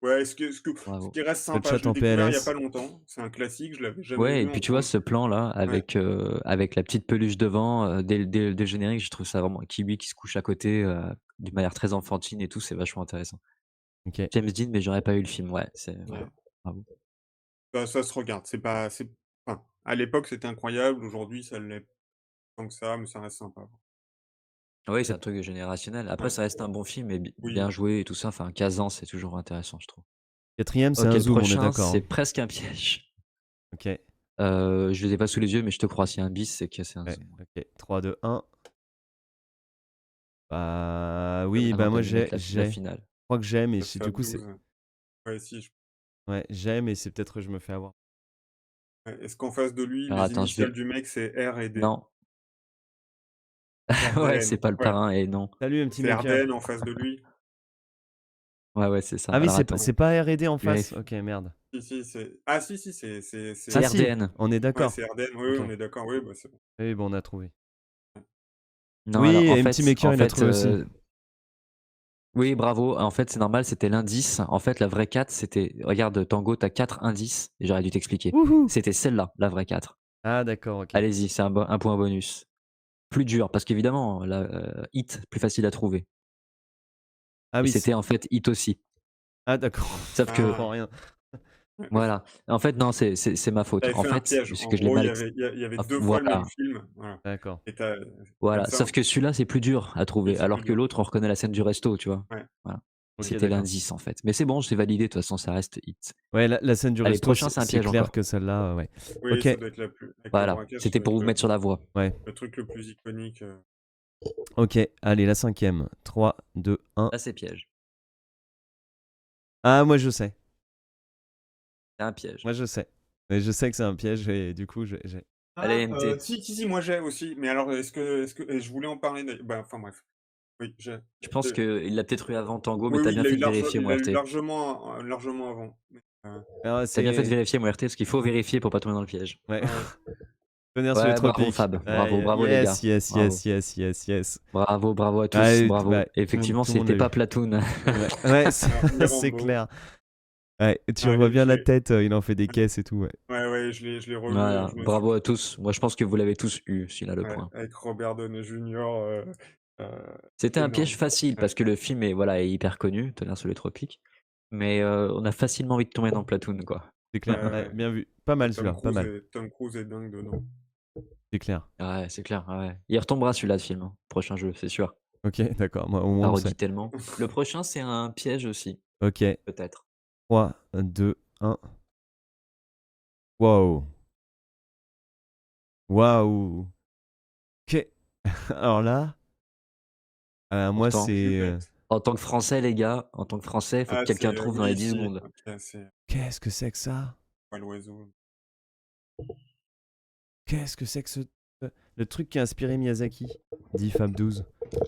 ouais, ce bravo. qui reste Le sympa, je chat l'ai en découvert il y a PLS. pas longtemps. C'est un classique, je l'avais jamais Ouais, et vu puis tu vois encore. ce plan-là Ouais. avec la petite peluche devant, dès le générique, je trouve ça vraiment Kiwi qui se couche à côté, d'une manière très enfantine et tout, c'est vachement intéressant. Ok. James Dean, mais j'aurais pas eu le film, ouais, Ouais. bravo. Ça se regarde, enfin, à l'époque, c'était incroyable, aujourd'hui, ça l'est pas tant que ça, mais ça reste sympa. Oui, c'est un truc générationnel. Après, Ouais, ça reste un bon film et bien oui. joué et tout ça. Enfin, Kazan, c'est toujours intéressant, je trouve. Quatrième, c'est OK, un le zoom, on est prochain, d'accord, c'est hein. presque un piège. Ok. Je les ai pas sous les yeux, mais je te crois, s'il y a un bis, c'est que c'est un Ouais, zoom. ok. 3, 2, 1. Bah Ouais, oui, maintenant, bah moi deviner la j'ai. Je finale. crois que j'aime et Ça fait du à coup c'est. 12. Ouais, si, Ouais, j'aime et c'est peut-être que je me fais avoir. ouais. Est-ce qu'en face de lui, Alors les attends, je vais initiales du mec, c'est R et D? non. Ouais, c'est RDN, pas le ouais. parrain et non. Salut, un petit C'est maker. RDN en face de lui? Ouais, ouais, c'est ça. Ah oui, Alors c'est pas, attends, c'est pas R&D en face. vérifie. Ok, merde. Si, si, c'est ah si, si, c'est C'est Ah si, RDN. on est ouais, d'accord. c'est RDN. Oui, oui, Ok. on est d'accord. Oui, bah, c'est bon. Oui, bon, on a trouvé. Non, Oui, alors et MC Maker, il a trouvé aussi. Oui, bravo. En fait, c'est normal, c'était l'indice. En fait, la vraie 4, c'était. Regarde, Tango, t'as 4 indices. Et j'aurais dû t'expliquer. Wouhou! C'était celle-là, la vraie 4. Ah, d'accord, ok. Allez-y, c'est un point bonus. Plus dur, parce qu'évidemment, la Hit, plus facile à trouver. Ah Et oui, c'était en fait Hit aussi. ah, d'accord. Sauf Je que, comprends rien. voilà. En fait, non, c'est ma faute. T'avais En fait un fait, piège. c'est En que je l'ai gros, mal il y avait 2 fois le même Voilà, film, voilà, D'accord. et comme voilà. ça, Sauf que celui-là, c'est plus dur à oui, trouver. c'est plus Alors que dur. l'autre, on reconnaît la scène du resto, tu vois. Ouais. Voilà. Ok, C'était d'accord. l'indice, en fait. Mais c'est bon, je l'ai validé. De toute façon, ça reste Hit. Ouais, la scène du Allez, resto, prochain, c'est un c'est piège clair encore. que celle-là, ouais. Oui, Ok, ça doit être avec le Voilà. braquage, ça C'était doit pour être vous mettre sur la voie. ouais. le truc le plus iconique. Ok, allez, la 5e. 3, 2, 1. Là, c'est piège. Ah, moi je sais. C'est un piège. Moi je sais. Mais je sais que c'est un piège et du coup, j'ai. Allez, MT. Si, moi j'ai aussi, mais alors est-ce que et je voulais en parler enfin bref. Oui, Je pense qu'il l'a peut-être eu avant Tango, mais oui, t'as bien il l'a fait eu de vérifier mon il l'a eu RT. largement avant. Mais, Ah, T'as bien fait de c'est. vérifier mon RT, parce qu'il faut vérifier pour pas tomber dans le piège. Ouais. ouais. Tonnerre sur les Ouais, bravo tropiques. Fab. Bravo, bravo les gars. Yes, yes, Bravo. yes, yes, yes, yes. Bravo, bravo à tous. Ouais, Bravo. bah, Et effectivement, tout le monde c'était l'a pas eu. Platoon. Ouais, ouais, Ni c'est Rambo. clair. Ouais, et tu vois Allez, bien la tête, il en fait des caisses et tout, ouais. ouais, je l'ai revu, Voilà. je me Bravo suis à tous. Moi, je pense que vous l'avez tous eu, s'il a le ouais, point. avec Robert Downey Jr., C'était un piège énorme. facile, Ouais, parce que le film est hyper connu, Tonnerre sous les tropiques. Mais on a facilement envie de tomber dans Platoon, quoi. C'est clair. Ouais, ouais. bien vu. Pas mal celui-là, pas mal. Tom Cruise est dingue dedans. C'est clair. Ouais, c'est clair. Ouais. Il retombera celui-là, ce film. Prochain jeu, c'est sûr. Ok, d'accord. Moi, au On moins l'a on redit sait. tellement. Le prochain, c'est un piège aussi, Ok, peut-être. 3, 2, 1. Waouh. Waouh. Ok. Alors là, moi Pourtant, c'est. en tant que Français, les gars, en tant que Français, il faut que quelqu'un trouve dans les Oui, 10 si, secondes. OK, c'est Qu'est-ce que c'est que ça? pas l'oiseau. Qu'est-ce que c'est que ce. Le truc qui a inspiré Miyazaki, dit Fab 12. Très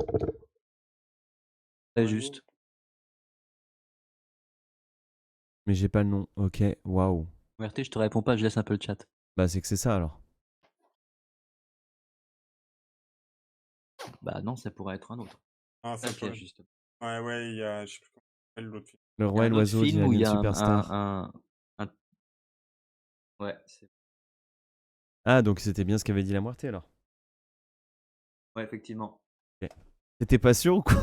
L'oiseau? juste. Mais j'ai pas le nom. Ok, waouh. RT, je te réponds pas, je laisse un peu le chat. Bah c'est que c'est ça alors. Bah non, ça pourrait être un autre. Ah, C'est un ça peut piège, justement. ouais, il y a je sais plus comment il s'appelle l'autre film. Le Il y a roi et un autre l'oiseau dit film où il y Alien a Superstar. un- Ouais, Ah, donc c'était bien ce qu'avait dit la moitié alors. ouais, effectivement. Ok. T'étais pas sûr ou quoi?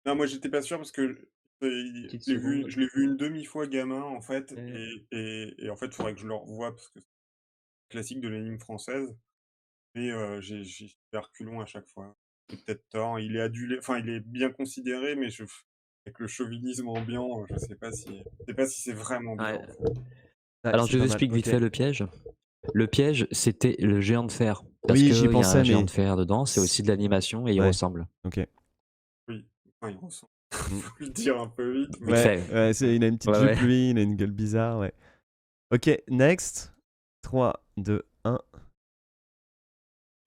Non, moi j'étais pas sûr parce que, Petite seconde. je l'ai vu une demi-fois gamin en fait Et- et en fait, il faudrait que je le revoie parce que c'est classique de l'énigme française, mais j'ai fait reculons à chaque fois. J'ai peut-être tort, il est adulé, enfin il est bien considéré, mais avec le chauvinisme ambiant, je sais pas si c'est vraiment bien, Ouais. en fait. Ah, Alors, c'est je vous pas mal. explique vite Ok. fait le piège. Le piège, c'était le géant de fer. Parce Oui, qu'il j'y y a pensais, un géant mais. de fer dedans, c'est aussi de l'animation et il Ouais. ressemble. Ok. Oui, enfin il ressemble. Mm. Faut le dire un peu vite, mais Vite Ouais, fait. ouais, il a une petite Ouais, jupe ouais. lui, il a une gueule bizarre, ouais. Ok, next. 3, 2, 1.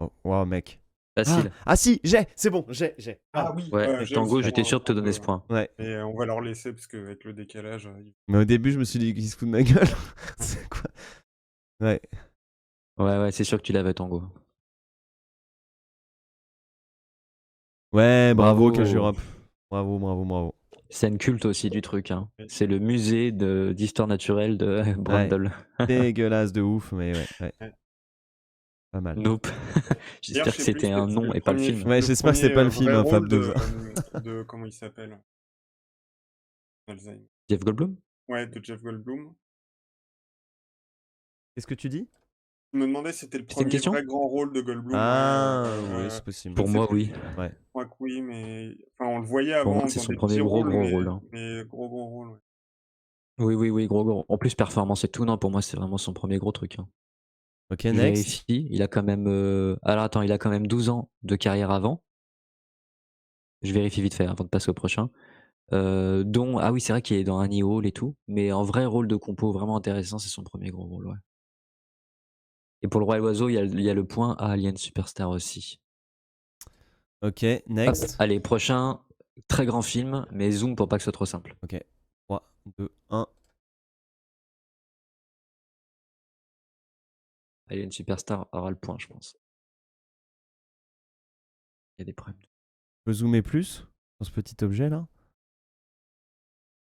Oh, wow, mec. Facile. Ah si, c'est bon, j'ai. ah Pardon. oui, Ouais, j'ai Tango, aussi j'étais moi sûr de te un donner peu, ce point. Ouais. mais on va leur laisser parce qu'avec le décalage, Mais au début, je me suis dit qu'il se fout de ma gueule. C'est quoi? Ouais. Ouais, c'est sûr que tu l'avais, Tango. Ouais, bravo, Cage Bravo. Europe. Bravo, bravo, bravo. Scène culte aussi du truc. Hein. Oui. C'est le musée d'histoire naturelle de Ouais. Brundle. Dégueulasse de ouf, mais ouais. Ouais. Pas mal. Nope. D'ailleurs, J'espère je que sais plus, c'était un c'était nom le et pas le premier film. Ouais, j'espère que c'est pas le film, vrai hein, Fab rôle 12. de comment il s'appelle? Alzheimer. Jeff Goldblum? Ouais, de Jeff Goldblum. Qu'est-ce que tu dis? Je me demandais si c'était le C'était une premier question? vrai grand rôle de Goldblum, Ah, oui, c'est je possible. Pour ne sais moi, plus. oui. Ouais. Je crois que oui, mais enfin, on le voyait Pour moi, avant c'est dans son des premier petits gros rôles, rôle. Hein. mais gros rôle, ouais. Oui, gros. En plus, performance et tout, non, pour moi, c'est vraiment son premier gros truc. Hein. Ok, Je next. vérifie, il a quand même. Alors attends, il a quand même 12 ans de carrière avant. Je vérifie vite fait avant de passer au prochain. Dont. Ah oui, c'est vrai qu'il est dans Annie Hall et tout. Mais en vrai rôle de compo vraiment intéressant, c'est son premier gros rôle, ouais. Et pour le Roi et l'Oiseau, il y a le point à Alien Superstar aussi. Ok, Hop, next. allez, prochain. Très grand film, mais zoom pour pas que ce soit trop simple. Ok. 3, 2, 1. Alien Superstar aura le point, je pense. Il y a des problèmes. Je peux zoomer plus? sur ce petit objet là.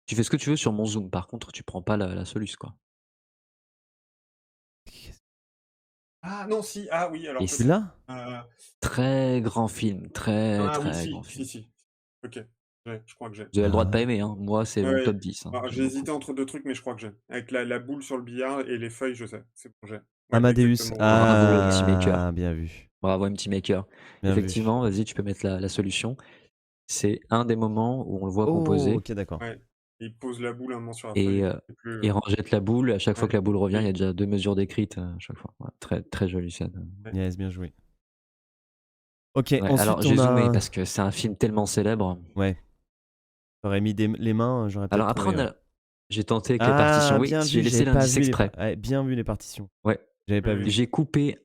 Tu fais ce que tu veux sur mon zoom, par contre, tu prends pas la soluce, quoi. Ah non, si, ah oui, alors Et Tu c'est peut-être. l'as? très grand film, très, Ah oui, très grand si, film. si, si. OK, je crois que j'ai. Vous avez le droit Ah de pas ouais. aimer, hein. Moi, c'est Ouais, mon ouais. top 10, hein. Alors j'ai J'aime beaucoup. hésité entre 2 trucs, mais je crois que j'ai. Avec la boule sur le billard et les feuilles, je sais. C'est bon, j'ai. Ouais, Amadeus. exactement, ouais. Bravo, MC Maker. Ah, bien vu. Bravo, MC Maker. Bien vu. Effectivement, vas-y, tu peux mettre la solution. C'est un des moments où on le voit Oh, composer ok, d'accord. Ouais. Il pose la boule un moment sur la feuille et et puis c'est plus, il rejette la boule. À chaque fois ouais. que la boule revient, il y Oui, a déjà 2 mesures décrites, à chaque fois. Ouais, très, très jolie scène. ouais. Yes, bien joué. Ok, Ouais, alors ensuite j'ai on zoomé a. parce que c'est un film tellement célèbre. Ouais, j'aurais mis les mains, j'aurais peut-être Alors après, trouvé. Ouais. j'ai tenté avec les partitions. Ah, Oui, bien j'ai vu, laissé j'avais pas l'indice vu exprès. ouais, bien vu les partitions. Ouais, J'avais pas Oui, vu. oui. j'ai coupé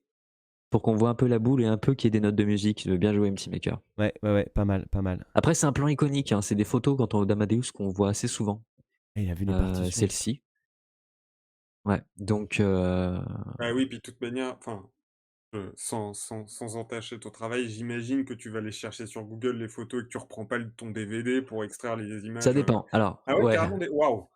pour qu'on voit un peu la boule et un peu qu'il y ait des notes de musique. Bien joué, MC Maker. Ouais, ouais, ouais, pas mal, pas mal. Après, c'est un plan iconique, hein. C'est des photos quand on d'Amadeus qu'on voit assez souvent. Et il a vu les partitions. Celle-ci. Ouais, donc Ah oui, puis de toute manière, enfin, sans entacher ton travail, j'imagine que tu vas aller chercher sur Google les photos et que tu reprends pas ton DVD pour extraire les ça images. dépend. Alors, Ah ouais, ouais. carrément des. Waouh!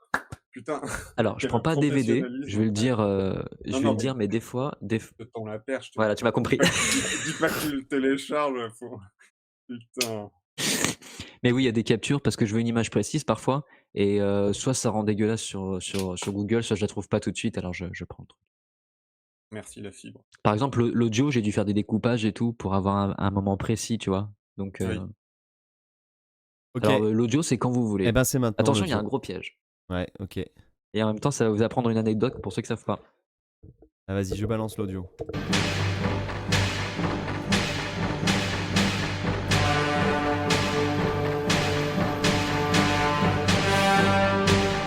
Putain, Alors, je quel prends pas DVD, professionnalisme je vais le incroyable. dire, Non, non, mais mais des fois, je te tends la perche, voilà, tu m'as dis compris. pas que dis pas que tu le télécharges, faut putain. Mais oui, il y a des captures parce que je veux une image précise parfois et soit ça rend dégueulasse sur Google, soit je la trouve pas tout de suite, alors je prends le truc. Merci la fibre. Par exemple, l'audio, j'ai dû faire des découpages et tout pour avoir un moment précis, tu vois? Donc Oui. Ok, alors, l'audio, c'est quand vous eh voulez. ben c'est maintenant Attention, il y a l'audio. un gros piège Ouais, ok. et en même temps, ça va vous apprendre une anecdote pour ceux qui savent pas. Ah, vas-y, je balance l'audio.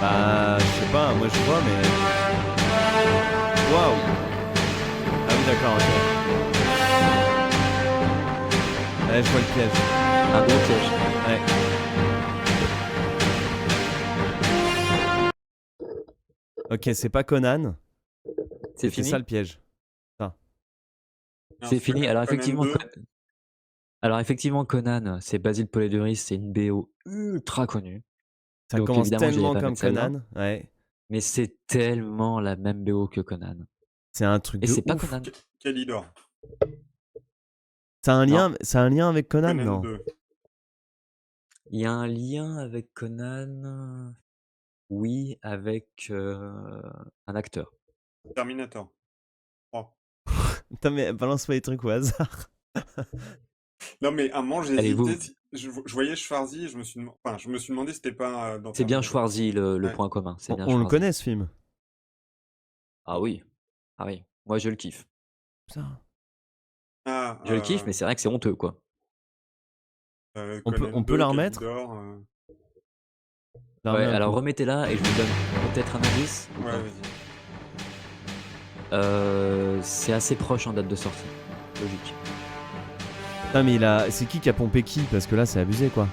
Bah, je sais pas, moi je vois, mais. Waouh! Ah oui, d'accord, ok. Ouais, je vois le piège. Un gros piège. Ouais. Ok, c'est pas Conan. C'est C'était ça fini? le piège. Ça. Non, C'est fini. Conan 2. Alors effectivement, Conan, c'est Basile Polidoris, c'est une BO ultra connue. Ça Donc commence évidemment, j'allais tellement pas comme mettre celle-là, Conan. Ouais. mais c'est tellement la même BO que Conan. C'est un truc Et de c'est pas ouf. Conan. Kalidor. Ça a un lien avec Conan, Conan non? 2. Il y a un lien avec Conan, oui, avec un acteur. Terminator 3. Putain, mais balance pas les trucs au hasard. Non, mais à un moment, Allez, j'hésitais. vous, Je voyais Schwarzy et je me suis demandé si c'était pas dans c'est bien Terminator. Schwarzy le Ouais. point commun, c'est bien On le Schwarzy. connaît ce film. Ah oui, ah oui, moi je le kiffe. Ça. Ah, Je le kiffe, mais c'est vrai que c'est honteux, quoi. Conan On peut 2, la remettre? Kalidor. Ça remet Ouais, un alors coup. remettez-la et je vous donne peut-être un indice. ou Ouais, pas vas-y. C'est assez proche en date de sortie, logique. Putain, mais c'est qui a pompé qui? Parce que là, c'est abusé, quoi.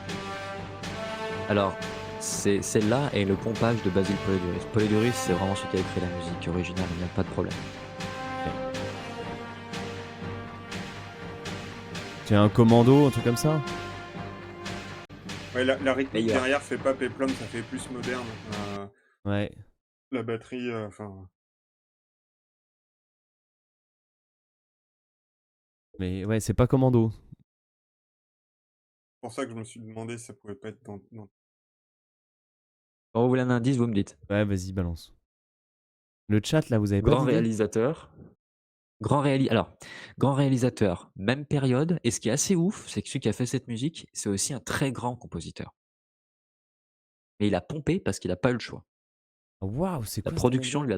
Alors, c'est celle-là et le pompage de Basile Polidoris. Polidoris, c'est vraiment celui qui a écrit la musique originale, il n'y a pas de problème. C'est un commando, un truc comme ça? Ouais, la rythmique Meilleur. derrière fait pas péplum, ça fait plus moderne. Ouais. La batterie, enfin. Mais ouais, c'est pas commando. C'est pour ça que je me suis demandé si ça pouvait pas être dans. Quand vous voulez un indice, vous me dites. Ouais, vas-y, balance. Le chat, là, vous avez pas Grand d'idée? réalisateur. Grand réalisateur, même période. Et ce qui est assez ouf, c'est que celui qui a fait cette musique, c'est aussi un très grand compositeur. Mais il a pompé parce qu'il n'a pas eu le choix. Waouh, c'est La quoi cette production anecdote? lui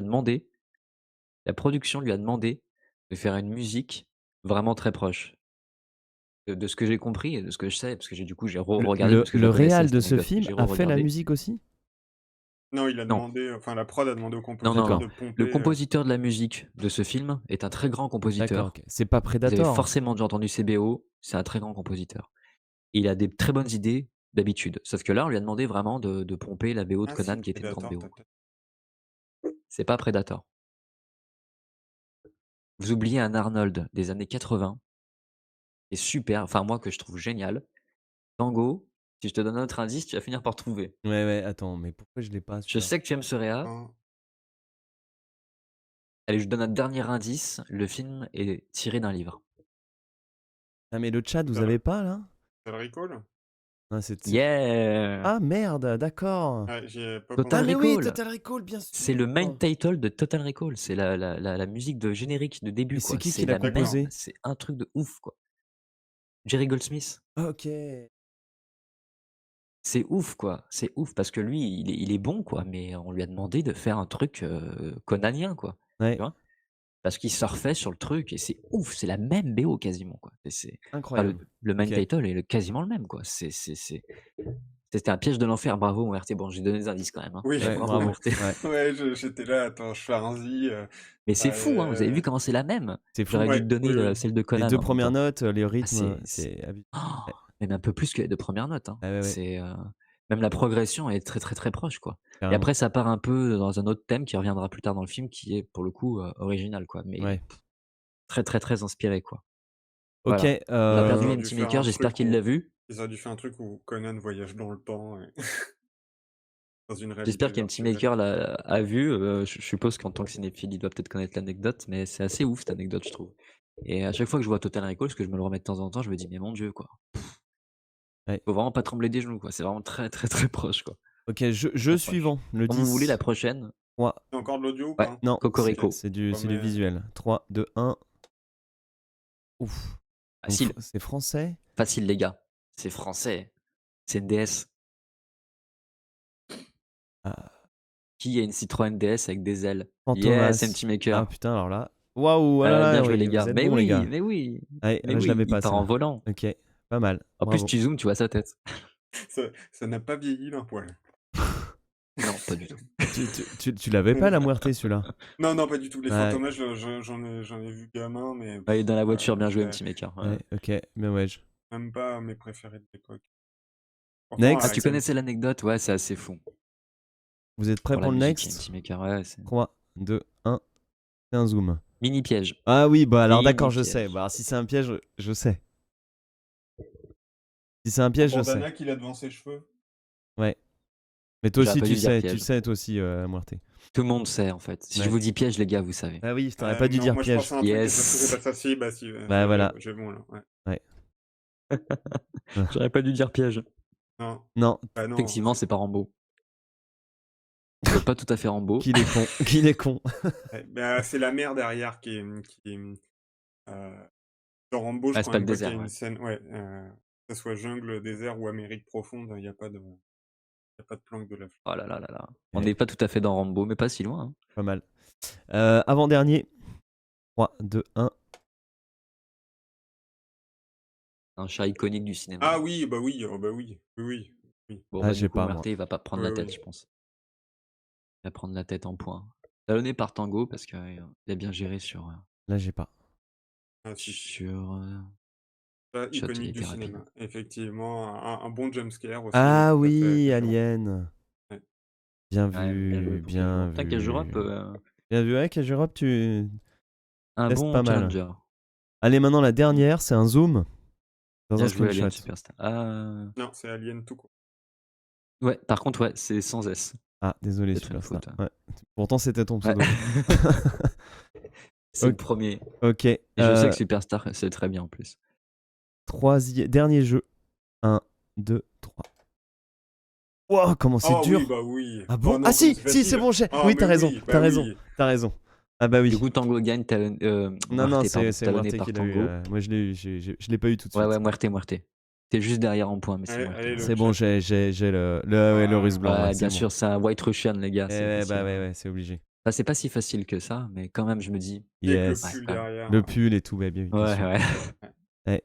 a demandé, de faire une musique vraiment très proche. De ce que j'ai compris et de ce que je sais, parce que j'ai re-regardé parce que je Le la connaissais réal cette de ce anecdote, mais film j'ai a fait la re-regardé. musique aussi? Non, il a Non, demandé, enfin la prod a demandé au non, non, compositeur non. de Le pomper. compositeur de la musique de ce film est un très grand D'accord, compositeur. ok. C'est pas Vous avez Predator. forcément déjà entendu ses BO, c'est un très grand compositeur. Et il a des très bonnes idées d'habitude. Sauf que là, on lui a demandé vraiment de pomper la BO de Ah si, Conan, qui était une grande Predator, BO. peut-être. C'est pas Predator. Vous oubliez un Arnold des années 80, qui est super, enfin moi que je trouve génial. Tango, Si je te donne un autre indice, tu vas finir par trouver. Ouais, ouais, attends, mais pourquoi je l'ai pas Je celui-là? sais que tu aimes ce réa. Hein. Allez, je donne un dernier indice. Le film est tiré d'un livre. Ah, mais le chat, vous Total avez pas là? Total Recall? Ah, c'est. Yeah! Ah merde, d'accord. Ouais, j'y ai pas Total Ah, pensé. mais oui, Recall. Total Recall, bien sûr. C'est le main title de Total Recall. C'est la musique de générique de début, Et c'est quoi. qui C'est l'a la même. composé? C'est un truc de ouf, quoi. Jerry Goldsmith. Ok. C'est ouf, quoi. C'est ouf parce que lui, il est bon, quoi. Mais on lui a demandé de faire un truc conanien, quoi. Ouais, Tu vois? Parce qu'il surfait sur le truc et c'est ouf. C'est la même BO quasiment, quoi. Enfin, incroyable. le main Ok. title est quasiment le même, quoi. C'était un piège de l'enfer. Bravo, mon RT. Bon, j'ai donné des indices quand même. Hein. Oui, Ouais, Bravo, mon bravo. RT. Ouais. ouais, j'étais là, attends, Schwarzy, Mais c'est fou, hein. Vous avez vu comment c'est la même? C'est fou. J'aurais dû ouais, te donner oui, oui. celle de Les Conan deux en même premières temps. notes, les Ah, rythmes, c'est abusé. Oh, Ouais. même un peu plus que les deux premières notes. Hein. Ouais, ouais, ouais, C'est même la progression est très très très proche, quoi. Et carrément. après, ça part un peu dans un autre thème qui reviendra plus tard dans le film, qui est pour le coup original, quoi. Mais Ouais. très très très inspiré, quoi. Ok. Voilà. On a perdu Ils auraient dû MC faire Maker. un J'espère truc qu'il l'a où vu. ils auraient dû faire un truc où Conan voyage dans le temps et dans une J'espère réalité qu'MC virtuelle. Maker a vu. Je suppose qu'en tant que cinéphile, il doit peut-être connaître l'anecdote, mais c'est assez ouf cette anecdote, je trouve. Et à chaque fois que je vois Total Recall, parce que je me le remets de temps en temps, je me dis, mais mon Dieu, quoi. Ouais. Faut vraiment pas trembler des genoux, quoi. C'est vraiment très très très proche, quoi. Ok, jeu Très suivant, proche. le Comme vous voulez, 10. la prochaine. 3. C'est encore de l'audio ou Ouais, pas? Non, Cocorico. c'est du Ouais, mais- visuel. 3, 2, 1. Ouf. Donc, Facile. c'est français? Facile, les gars. C'est français. C'est une DS. Ah, Qui a une Citroën DS avec des ailes? Fantomas. Yes, MC Maker. Ah putain, alors là. Waouh, oh là là, Bien joué, oui, les vous gars. êtes Mais bons, les gars. oui, mais oui. Ouais, Mais là, je oui, l'avais il pas, part en celle-là. volant. Ok, pas mal. En plus, Bravo. tu zoomes, tu vois sa tête. Ça n'a pas vieilli d'un poil. Non, pas du tout. Tu l'avais pas, la Muerte, celui-là? Non, non, pas du tout. Les Ouais. Fantomas, j'en ai vu gamin, mais Ouais, dans la voiture, bien joué, c'est MC Maker. Ouais, ok, bien ouais. même pas mes préférés de l'époque. Next. Ah, tu connaissais l'anecdote? Ouais, c'est assez fou. Vous êtes prêts Pour pour la le musique, next? MC Maker, ouais. 3, 2, 1. C'est un zoom. Mini piège. Ah oui, bah alors Mini d'accord, je piège. sais. Bah, alors, si c'est un piège, je sais. Si c'est un piège, je sais. Bandana qu'il a devant ses cheveux. Ouais. Mais toi J'aurais aussi, pas tu dû dire sais, piège. toi aussi, Muerte. Tout le monde sait, en fait. Si je Ouais. vous dis piège, les gars, vous savez. Ah oui, je t'aurais pas dû Non, dire moi, piège. je pensais à un truc et Yes. je trouvais pas ça. Si, bah si. Bah voilà. J'ai bon, là. Ouais. J'aurais pas dû dire piège. Non. Non, Bah non. Effectivement, c'est pas Rambo. C'est pas tout à fait Rambo. qu'il est con. Qu'il est con. Ouais, bah, c'est la mer derrière qui est. Dans Rambo, je Ah, c'est crois pas même le pas qu'il y a désert, une ouais. scène. Ouais. Que ce soit jungle, désert ou Amérique profonde, il n'y a pas de. Y a pas de planque de la Oh là là là là. On Ouais. n'est pas tout à fait dans Rambo, mais pas si loin. Hein. Pas mal. Avant-dernier. 3, 2, 1. Un chat iconique du cinéma. Ah oui, bah oui, oh, bah oui. Oui. Bon, Ah, bah, j'ai du coup, pas, Marte, moi. il va pas prendre Oui, la tête, oui. je pense. Il va prendre la tête en point. Talonné par Tango, parce qu'il a bien géré sur. Là, j'ai pas. Ah, si. Sur. Ça, Shot, il iconique du était rapide. cinéma. Effectivement, un bon jumpscare aussi. Ah tout à fait, oui, que Alien. Ouais. Bien Ouais, bien joué vu, pour bien Cage Putain, Cage vu. Europe, Bien vu, ouais, Cage Europe, tu un testes bon pas mal. challenger. Allez, maintenant la dernière, c'est un zoom dans Bien un joué, Alien screenshot. Superstar. Ah. Non, c'est Alien tout court. Ouais, par contre, ouais, c'est sans S. Ah, désolé, Peut-être une Superstar. faute. Ouais. Pourtant, c'était ton Ouais. pseudo. C'est le Ok. premier. Ok. Et je sais que Superstar, c'est très bien en plus. Dernier jeu. 1, 2, 3. Wow, comment c'est Oh dur. oui, bah oui. Ah bon? Oh non, Ah si, comment c'est si, c'est facile. bon, j'ai. Ah, Oui, mais t'as raison, oui, bah t'as raison, oui. t'as raison. Ah bah oui. Du coup, Tango gagne, Non, Muerte, non, pardon, c'est talonné Muerte par qui l'a eu. Tango. Moi, je l'ai eu, je l'ai pas eu tout de suite. Ouais, Muerte. T'es juste derrière en point, mais c'est Allez, Muerte. allez, le C'est bon, chat. j'ai le russe blanc. Ouais, ouais, bien c'est sûr, c'est un White Russian, les gars. bon. C'est Ouais, facile. bah ouais, c'est obligé. Enfin, c'est pas si facile que ça, mais quand même, je me dis. Et avec Yes. le pull quand même. derrière. Le pull et tout, bah, bien sûr. Ouais. Ouais.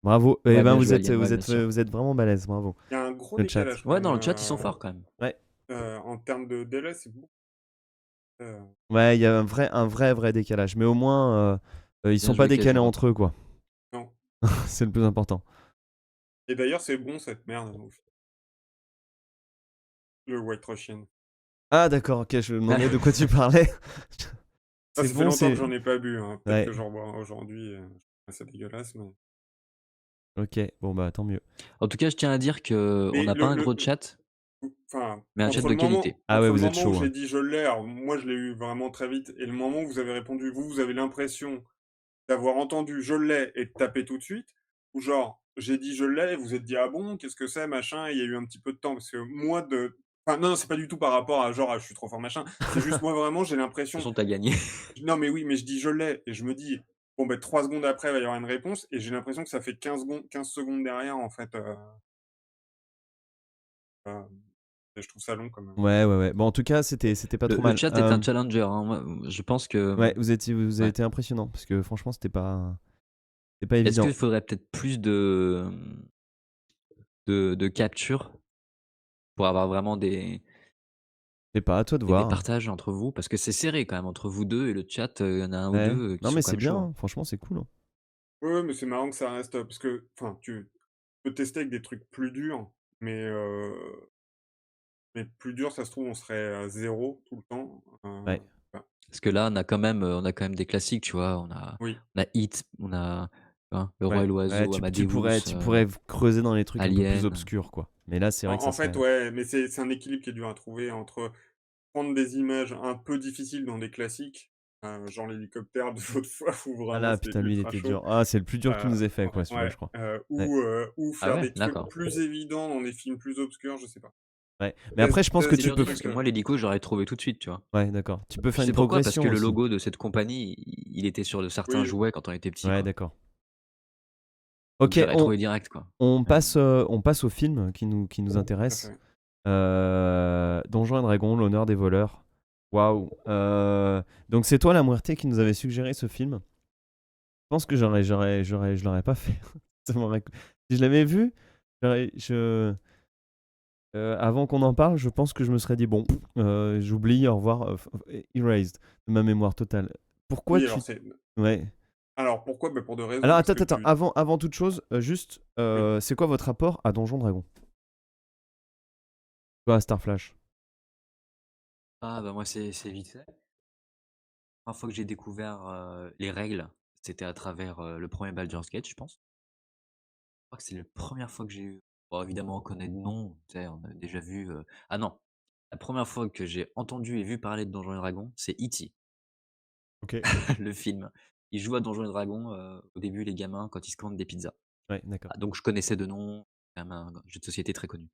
Bravo. Ouais, Eh ben, bien vous joué, êtes, Alien, vous ouais, êtes, bien sûr. vous êtes vraiment balèze. Bravo. Il y a un gros Le chat. décalage. Ouais, quand dans même, le chat, ils sont forts quand même. Ouais. En termes de délai, c'est beaucoup. Ouais, il y a un vrai décalage. Mais au moins, ils sont joué, pas Cage décalés Europe. entre eux, quoi. Non. C'est le plus important. Et d'ailleurs, c'est bon cette merde. Le White Russian. Ah, d'accord, ok, je me demandais de quoi tu parlais. Ça C'est fait bon, longtemps c'est. que j'en ai pas bu. Hein. Peut-être Ouais. que j'en bois aujourd'hui. C'est dégueulasse, mais. OK, bon, bah, tant mieux. En tout cas, je tiens à dire qu'on Mais n'a pas un gros chat, enfin, mais un chat de qualité. Ah ouais, entre le vous êtes moment où chaud, j'ai hein. dit: «Je l'ai», alors moi je l'ai eu vraiment très vite et le moment où vous avez répondu, vous avez l'impression d'avoir entendu «je l'ai» et de taper tout de suite? Ou genre, j'ai dit: «Je l'ai» et vous êtes dit: «Ah bon? Qu'est-ce que c'est? Machin» et il y a eu un petit peu de temps parce que moi de enfin non, c'est pas du tout par rapport à genre: «Ah je suis trop fort machin». C'est juste moi vraiment j'ai De toute l'impression façon, tu gagné. non mais oui, mais je dis: «Je l'ai» et je me dis: «Bon ben 3 secondes après il va y avoir une réponse» et j'ai l'impression que ça fait 15 secondes derrière en fait, et je trouve ça long quand même. Ouais, ouais, ouais. Bon, en tout cas, c'était pas trop Le mal. chat est un challenger, hein. Moi, je pense que, Ouais, vous avez ouais. été impressionnant parce que franchement, c'était pas Est-ce évident. qu'il faudrait peut-être plus de capture pour avoir vraiment C'est pas, à toi de des voir. partages entre vous? Parce que c'est serré quand même entre vous 2 et le chat, il y en a un ou Ouais. 2 qui Non, mais sont quand c'est même bien, chauds, hein. hein. Franchement, c'est cool, hein. Ouais, ouais, mais c'est marrant que ça reste, parce que enfin tu peux tester avec des trucs plus durs, mais plus dur, ça se trouve, on serait à 0 tout le temps, Ouais. enfin, Parce que là, on a quand même des classiques, tu vois? oui. On a Hit, on a, tu vois? Le Roi Ouais, et ouais, l'Oiseau, tu Amadeus, pourrais creuser dans les trucs un peu plus Alien. obscurs, quoi. Mais là, c'est vrai que ça En fait, serait. ouais, mais c'est un équilibre qui est dur à trouver entre prendre des images un peu difficiles dans des classiques, genre l'hélicoptère de l'autre fois où Ah vraiment là, c'était putain, lui, il ultra était chaud, dur. Ah, c'est le plus dur que tu nous aies fait, quoi, celui-là, je ouais, crois. Ouais, ou Ah faire ouais? des trucs D'accord. plus évidents dans des films plus obscurs, je sais pas. ouais. Mais après, je pense que Teste C'est tu des dur peux. de parce trucs, que moi, l'hélico, j'aurais trouvé tout de suite, tu vois? Ouais, d'accord. Tu peux Tu faire une sais pourquoi? Parce que progression le aussi. logo de cette compagnie, il était sur de certains oui, jouets quand on était petit, Ouais, quoi. d'accord. Donc Ok, je l'aurais trouvé direct, quoi. on passe au film qui nous tout à intéresse. fait. Donjons et Dragons, l'honneur des voleurs. Waouh. Donc c'est toi, la Muerte, qui nous avait suggéré ce film. Je pense que je l'aurais pas fait. Ça m'aurait- Si je l'avais vu, avant qu'on en parle, je pense que je me serais dit bon, j'oublie, au revoir, erased de ma mémoire totale. Pourquoi Oui, alors tu. c'est Ouais. alors pourquoi? Bah, pour 2 Alors raisons, parce attends, que attends, tu avant toute chose, juste, oui. c'est quoi votre rapport à Donjon Dragon? Toi, à Starflash? Ah bah, moi, c'est vite fait. La première fois que j'ai découvert, les règles, c'était à travers, le premier Baldur's Gate, je pense. Je crois que c'est la première fois que j'ai eu bon, évidemment, on connaît de nom, tu sais, on a déjà vu, ah non, la première fois que j'ai entendu et vu parler de Donjons& et Dragons, c'est E.T., Ok. le film. Ils jouent à Donjons& et Dragons, au début, les gamins, quand ils se commandent des pizzas. Ouais, d'accord. Ah, donc je connaissais de nom, c'est quand même un jeu de société très connu.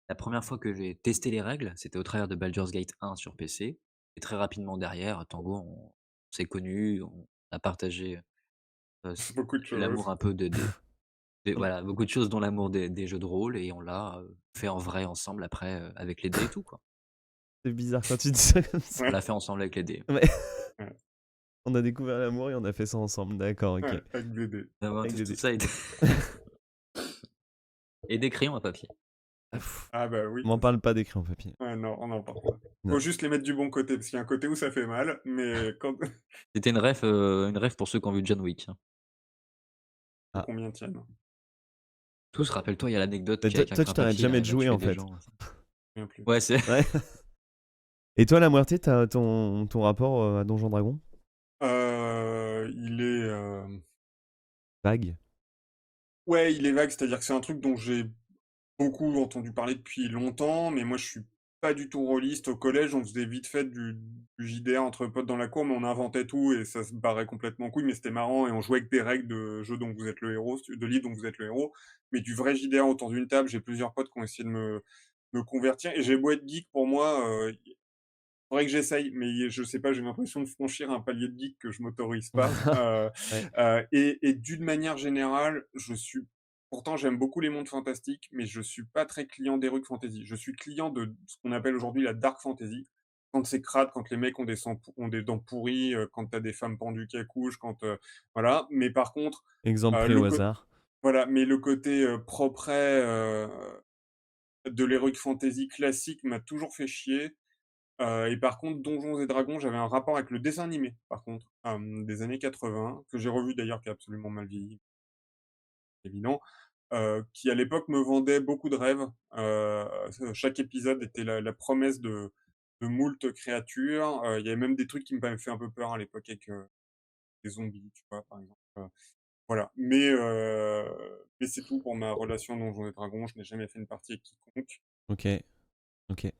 La première fois que j'ai testé les règles, c'était au travers de Baldur's Gate 1 sur PC et très rapidement derrière, Tango, on s'est connus, on a partagé, s Beaucoup de choses. l'amour un peu des voilà, beaucoup de choses dont l'amour des jeux de rôle et on l'a, fait en vrai ensemble après, avec les dés et tout, quoi. C'est bizarre quand tu dis ça comme ça. On Ouais, l'a fait ensemble avec les dés. Ouais. ouais, On a découvert l'amour et on a fait ça ensemble. D'accord, ok. ouais, avec BD. D'avoir Avec des tout dés. ça et des crayons à papier. Ah, pff, Ah bah oui, m'en parle pas d'écrit en papier. ouais, non, on en parle pas. Faut Non. juste les mettre du bon côté, parce qu'il y a un côté où ça fait mal, mais quand C'était une ref pour ceux qui ont vu John Wick, hein. faut Ah. combien tiennent? Tous, rappelle-toi, il y a l'anecdote Mais qui avec un toi, tu crayon t'arrêtes papier, il jamais de arrive à jouer tuer en des fait. gens. Rien plus. Ouais, c'est Ouais. Et toi, la Muerte, t'as ton rapport à Donjon Dragon? Il est, Vague. ouais, il est vague, c'est-à-dire que c'est un truc dont j'ai beaucoup entendu parler depuis longtemps, mais moi je suis pas du tout rôliste. Au collège, on faisait vite fait du JDR entre potes dans la cour, mais on inventait tout et ça se barrait complètement en couille, mais c'était marrant et on jouait avec des règles de jeu dont vous êtes le héros, de livre dont vous êtes le héros. Mais du vrai JDR autour d'une table, j'ai plusieurs potes qui ont essayé de me convertir et j'ai beau être geek pour moi, faudrait que j'essaye, mais je sais pas, j'ai l'impression de franchir un palier de geek que je m'autorise pas. Ouais. Et d'une manière générale, je suis pourtant j'aime beaucoup les mondes fantastiques, mais je suis pas très client d'heroic fantasy. Je suis client de ce qu'on appelle aujourd'hui la dark fantasy. Quand c'est crade, quand les mecs ont des dents pourries, quand tu as des femmes pendues qui accouchent, quand, voilà. Mais par contre, Exemple pris le au cô hasard. voilà, mais le côté, propret, de l'heroic fantasy classique m'a toujours fait chier. Et par contre, Donjons et Dragons, j'avais un rapport avec le dessin animé, par contre, des années 80, que j'ai revu d'ailleurs, qui a absolument mal vieilli, évident, qui à l'époque me vendait beaucoup de rêves. Chaque épisode était la promesse de moult créatures. Il y avait même des trucs qui m'avaient fait un peu peur à l'époque avec, des zombies, tu vois, par exemple, voilà. mais c'est tout pour ma relation Donjons et Dragons. Je n'ai jamais fait une partie avec quiconque. Ok, ok.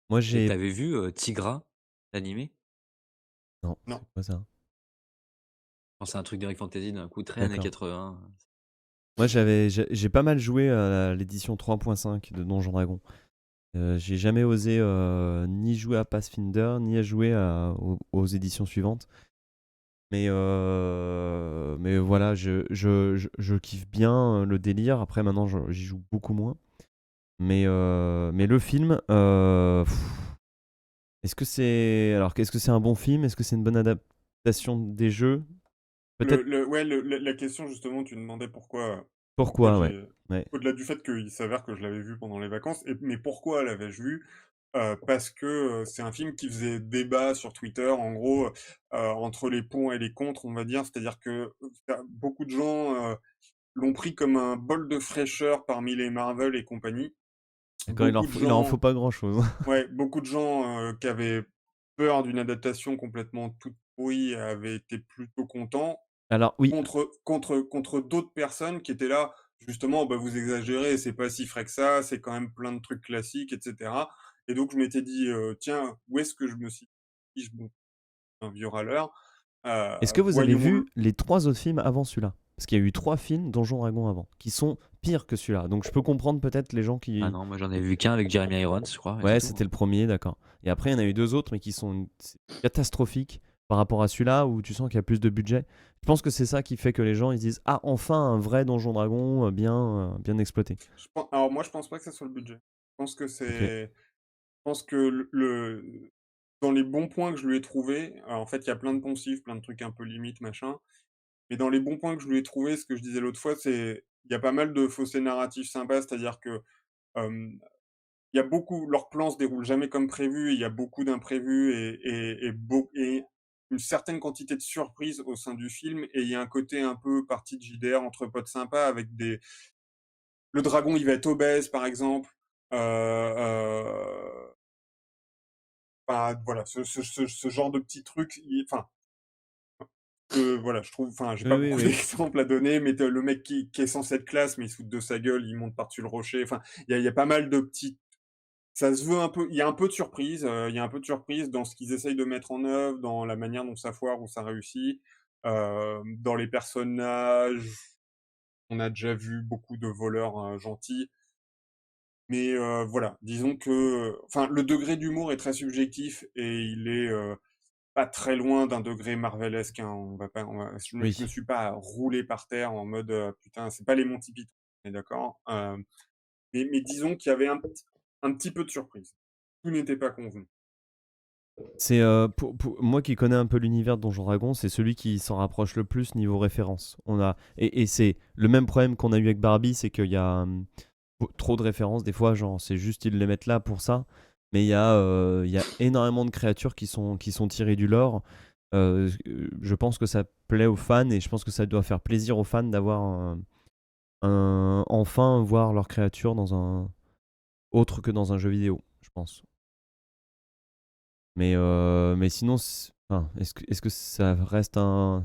Moi Et j'ai. t'avais vu Tigra, l'animé? Non, Non. c'est quoi ça? Non, c'est un truc d'Eric Fantasy d'un coup, très années D'accord. 80. Moi j'ai pas mal joué à l'édition 3.5 de Donjons Dragons. J'ai jamais osé ni jouer à Pathfinder, ni à jouer aux éditions suivantes. Mais voilà, je kiffe bien le délire. Après, maintenant, j'y joue beaucoup moins. Mais le film, est-ce que c'est un bon film? Est-ce que c'est une bonne adaptation des jeux? Peut-être. Ouais, la question, justement, tu demandais pourquoi Pourquoi, ouais. j'ai. Ouais. Au-delà du fait qu'il s'avère que je l'avais vu pendant les vacances, mais pourquoi l'avais-je vu? Parce que c'est un film qui faisait débat sur Twitter, en gros, entre les pour et les contre, on va dire. C'est-à-dire que beaucoup de gens l'ont pris comme un bol de fraîcheur parmi les Marvel et compagnie. D'accord, Beaucoup de il en faut gens, pas grand-chose. ouais, beaucoup de gens qui avaient peur d'une adaptation complètement toute pourrie avaient été plutôt contents Alors, oui. contre d'autres personnes qui étaient là, justement, bah, vous exagérez, c'est pas si frais que ça, c'est quand même plein de trucs classiques, et cetera. Et donc je m'étais dit, tiens, où est-ce que je me suis dit, bon, un vieux râleur, Est-ce que vous avez voyons vu les 3 autres films avant celui-là? Parce qu'il y a eu 3 films Donjons Dragons avant, qui sont pires que celui-là. Donc je peux comprendre peut-être les gens Ah qui. non, moi j'en ai vu qu'un avec Jeremy Irons, je crois, et c'est Ouais, tout. c'était le premier, d'accord. Et après, il y en a eu 2 autres, mais qui sont catastrophiques par rapport à celui-là, où tu sens qu'il y a plus de budget. Je pense que c'est ça qui fait que les gens ils disent ah, enfin un vrai Donjon Dragon bien exploité. alors moi je pense pas que ça soit le budget. Ok. Je pense que dans les bons points que je lui ai trouvés, en fait, il y a plein de poncifs, plein de trucs un peu limites, machin. Mais dans les bons points que je lui ai trouvés, ce que je disais l'autre fois, c'est il y a pas mal de fossés narratifs sympas, c'est-à-dire que, hem, il y a beaucoup leurs plans se déroulent jamais comme prévu, il y a beaucoup d'imprévus et une certaine quantité de surprises au sein du film et il y a un côté un peu partie de JDR entre potes sympas avec des le dragon, il va être obèse, par exemple, enfin, voilà, ce genre de petits trucs, enfin, voilà, je trouve, enfin, j'ai Oui, pas oui, beaucoup oui. d'exemples à donner, mais le mec qui est censé être classe, mais il se fout de sa gueule, il monte par-dessus le rocher. Enfin, il y a pas mal de petits. Ça se veut un peu. Il y a un peu de surprise. Il y a un peu de surprise dans ce qu'ils essayent de mettre en œuvre, dans la manière dont ça foire ou ça réussit, dans les personnages. On a déjà vu beaucoup de voleurs gentils, mais voilà, disons que, enfin, le degré d'humour est très subjectif et il est pas très loin d'un degré marvelesque, hein. Je me Oui. suis pas roulé par terre en mode putain, c'est pas les Monty Python, on est d'accord. Mais disons qu'il y avait un petit peu de surprise. Tout n'était pas convenu. C'est pour moi qui connais un peu l'univers de Donjons Dragons, c'est celui qui s'en rapproche le plus niveau référence. Et c'est le même problème qu'on a eu avec Barbie, c'est qu'il y a trop de références des fois, genre c'est juste ils les mettent là pour ça, mais il y a énormément de créatures qui sont tirées du lore. Je pense que ça plaît aux fans et je pense que ça doit faire plaisir aux fans d'avoir enfin voir leurs créatures dans un autre que dans un jeu vidéo, je pense. Mais sinon, enfin, est-ce que ça reste un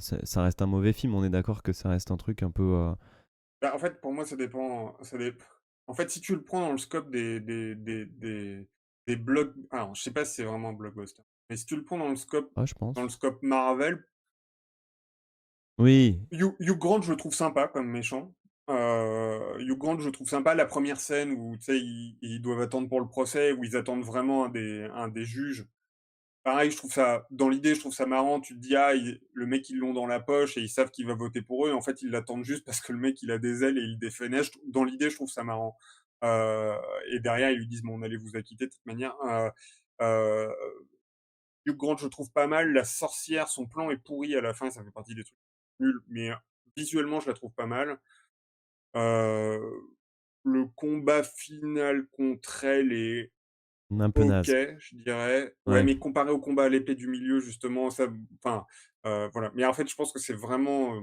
mauvais film? On est d'accord que ça reste un truc un peu. Bah, en fait, pour moi, ça dépend. En fait, si tu le prends dans le scope des blogs, alors je sais pas si c'est vraiment un blockbuster, mais si tu le prends Ouais, je dans le pense. scope Marvel, Oui, Hugh Grant, je le trouve sympa comme méchant. Hugh Grant, je le trouve sympa. La première scène où, tu sais, ils doivent attendre pour le procès, où ils attendent vraiment un des juges. Pareil, je trouve ça dans l'idée, je trouve ça marrant. Tu te dis: «Ah, le mec, ils l'ont dans la poche et ils savent qu'il va voter pour eux». En fait, ils l'attendent juste parce que le mec, il a des ailes et il défenest. Dans l'idée, je trouve ça marrant. Heu et derrière, ils lui disent: «Bon, on allait vous acquitter de toute manière». Heu, Hugh Grant, je le trouve pas mal. La sorcière, son plan est pourri à la fin, ça fait partie des trucs nuls, mais visuellement, je la trouve pas mal. Heu, le combat final contre elle est un peu OK, naze. je dirais. Ouais, Ouais. mais comparé au combat à l'épée du milieu, justement, ça, enfin, voilà. Mais en fait, je pense que c'est vraiment,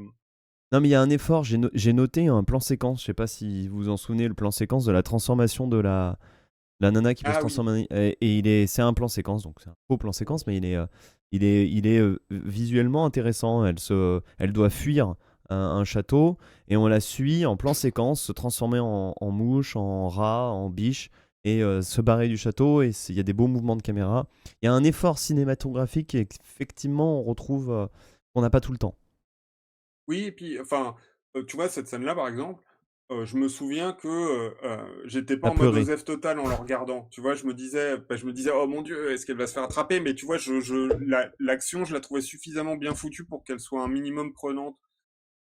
Non, mais il y a un effort. J'ai noté un plan séquence. Je sais pas si vous vous en souvenez, le plan séquence de la transformation de la nana qui peut se ah oui, transformer. C'est un plan séquence, donc c'est un faux plan séquence, mais il est visuellement intéressant. Elle doit fuir un château et on la suit en plan séquence se transformer en mouche, en rat, en biche et se barrer du château. Et il y a des beaux mouvements de caméra. Il y a un effort cinématographique et effectivement on retrouve qu'on n'a pas tout le temps. Oui et puis enfin, tu vois cette scène-là par exemple, je me souviens que, j'étais pas À en mode pleurer. Osef total en le regardant. Tu vois? Je me disais: «Oh mon Dieu, est-ce qu'elle va se faire attraper?» mais tu vois, l'action, je la trouvais suffisamment bien foutue pour qu'elle soit un minimum prenante,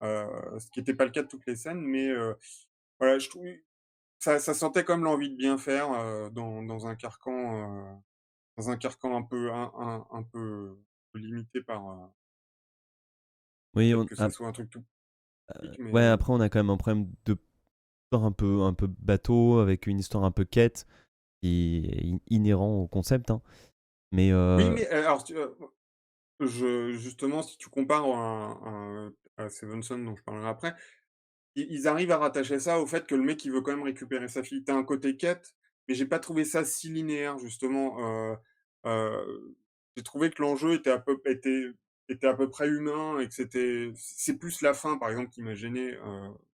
ce qui était pas le cas de toutes les scènes, mais voilà, je trouve ça sentait comme l'envie de bien faire, dans un carcan un peu limité par, Oui, peut-être que ça soit un truc tout petit, ouais, mais après on a quand même un problème de histoire un peu bateau avec une histoire un peu quête qui est inhérent au concept, hein. Mais oui, mais alors justement, si tu compares à Seven Son dont je parlerai après, ils arrivent à rattacher ça au fait que le mec, il veut quand même récupérer sa fille. Tu as un côté quête, mais j'ai pas trouvé ça si linéaire justement, j'ai trouvé que l'enjeu était à peu près humain et que c'est plus la fin, par exemple, qui m'a gêné,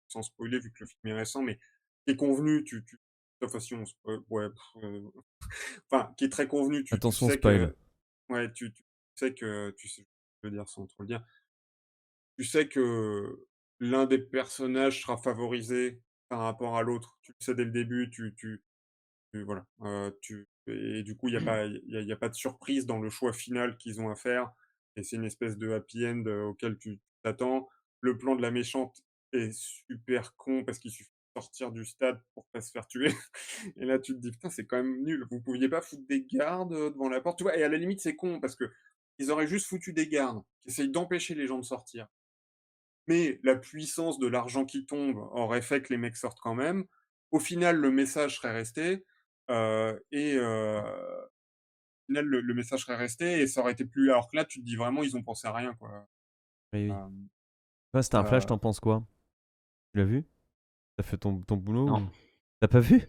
sans spoiler vu que le film est récent, mais qui est convenu, enfin si on ouais, enfin, qui est très convenu. Tu attention sais spoil. que ouais, tu sais, je veux dire sans trop le dire. Tu sais que l'un des personnages sera favorisé par rapport à l'autre. Tu le sais dès le début, voilà, et du coup, il y a pas de surprise dans le choix final qu'ils ont à faire et c'est une espèce de happy end, auquel tu t'attends. Le plan de la méchante est super con parce qu'il suffit de sortir du stade pour pas se faire tuer et là, tu te dis: «Putain, c'est quand même nul. Vous pouviez pas foutre des gardes, devant la porte?» Tu vois? Et à la limite, c'est con parce qu'ils auraient juste foutu des gardes qui essayent d'empêcher les gens de sortir. Mais la puissance de l'argent qui tombe aurait fait que les mecs sortent quand même. Au final, le message serait resté, au final, le message serait resté et ça aurait été plus alors que là, tu te dis vraiment, ils ont pensé à rien, quoi. Oui, oui. Hem, Toi, c'était un flash, heu, t'en penses quoi? Tu l'as vu? T'as fait ton boulot Non. ou t'as pas vu?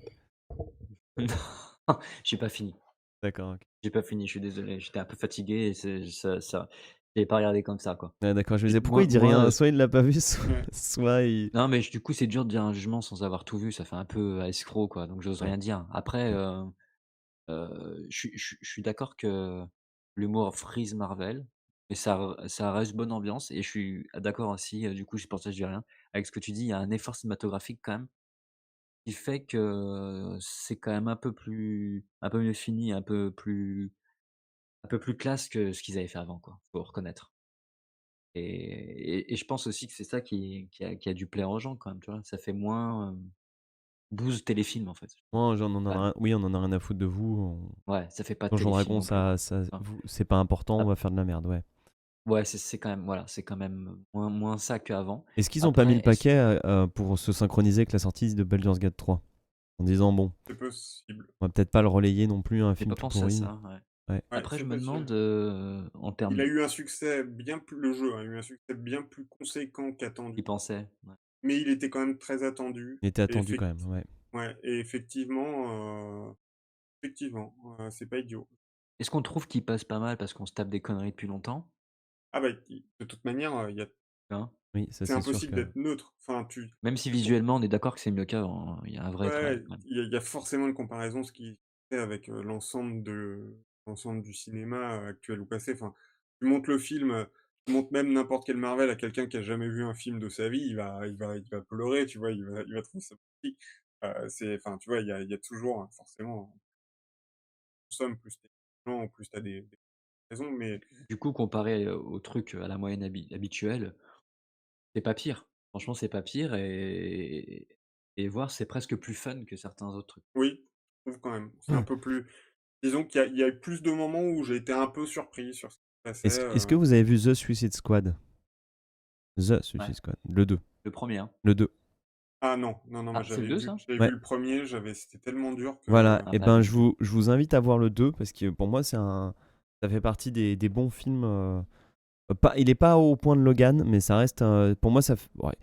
Non, j'ai pas fini. D'accord, OK. J'ai pas fini, je suis désolé, j'étais un peu fatigué et c'est ça j'avais pas regardé comme ça, quoi. Ouais, d'accord, je me Et disais pourquoi il dit moi, rien? Soit il l'a pas vu, soit, ouais. soit il. non, mais du coup, c'est dur de dire un jugement sans avoir tout vu, ça fait un peu escroc, quoi, donc j'ose Ouais. rien dire. Après, je suis d'accord que l'humour frise Marvel, mais ça reste bonne ambiance et je suis d'accord aussi, du coup, c'est pour ça que je dis rien, avec ce que tu dis, il y a un effort cinématographique quand même, qui fait que c'est quand même un peu mieux fini, un peu plus classe que ce qu'ils avaient fait avant, quoi, faut reconnaître. Et je pense aussi que c'est ça qui a dû plaire aux gens quand même, tu vois? Ça fait moins, bouse téléfilm, en fait. Moi, j'en en a Ouais, rien, oui, on en a rien à foutre de vous. ouais, ça fait pas Donjon téléfilm Dragon, non plus, quoi. Hein. c'est pas important, on Ap va faire de la merde, ouais. Ouais, c'est quand même voilà, c'est quand même moins ça qu'avant. Est-ce qu'ils ont pas mis le Après, est-ce paquet pour se synchroniser avec la sortie de Baldur's Gate 3? En disant, bon, C'est possible. on va peut-être pas le relayer non plus, un j'ai film pas tout pensé à pourri. ça, ouais. Ouais. Ouais, Après je c'est me demande, possible. en Il a termes eu un succès bien plus le jeu a eu un succès bien plus conséquent d'y qu'attendu, penser, ouais. mais il était quand même très attendu Il était et attendu quand même, ouais. effectivement, c'est pas idiot. Est-ce qu'on trouve qu'il passe pas mal parce qu'on se tape des conneries depuis longtemps? Ah bah, i de toute manière, Hein? Oui, ça c'est c'est sûr impossible que. d'être neutre. Enfin, Même si tu com visuellement on est d'accord que c'est mieux qu'avant, hein, il y a un vrai travail ouais, quand même. il y a forcément une comparaison, ce qui fait avec, l'ensemble du cinéma, actuel ou passé. Enfin, tu montres le film, tu montres même n'importe quel Marvel à quelqu'un qui a jamais vu un film de sa vie, il va pleurer, tu vois? Il va trouver ça magnifique. Enfin, tu vois, il y a toujours, forcément, somme plus tu es exigeant, plus tu as des raisons, mais Du coup, comparé, au truc, à la moyenne habituelle, c'est pas pire. Franchement, c'est pas pire et voir, c'est presque plus fun que certains autres trucs. oui, je trouve quand même. C'est un peu plus disons qu'il y a eu plus de moments où j'ai été un peu surpris sur ce qui se passait, Est-ce que vous avez vu The Suicide Squad? The Ouais, Suicide Squad, le 2. le premier, hein. Le 2. Ah non, non, non, moi Ah, c'est le 2 ça? j'avais vu Ouais. le premier, c'était tellement dur que Voilà, Ah, et pas ben vu. je vous invite à voir le 2 parce que pour moi ça fait partie des bons films. Il est pas au point de Logan, mais ça reste pour moi ouais,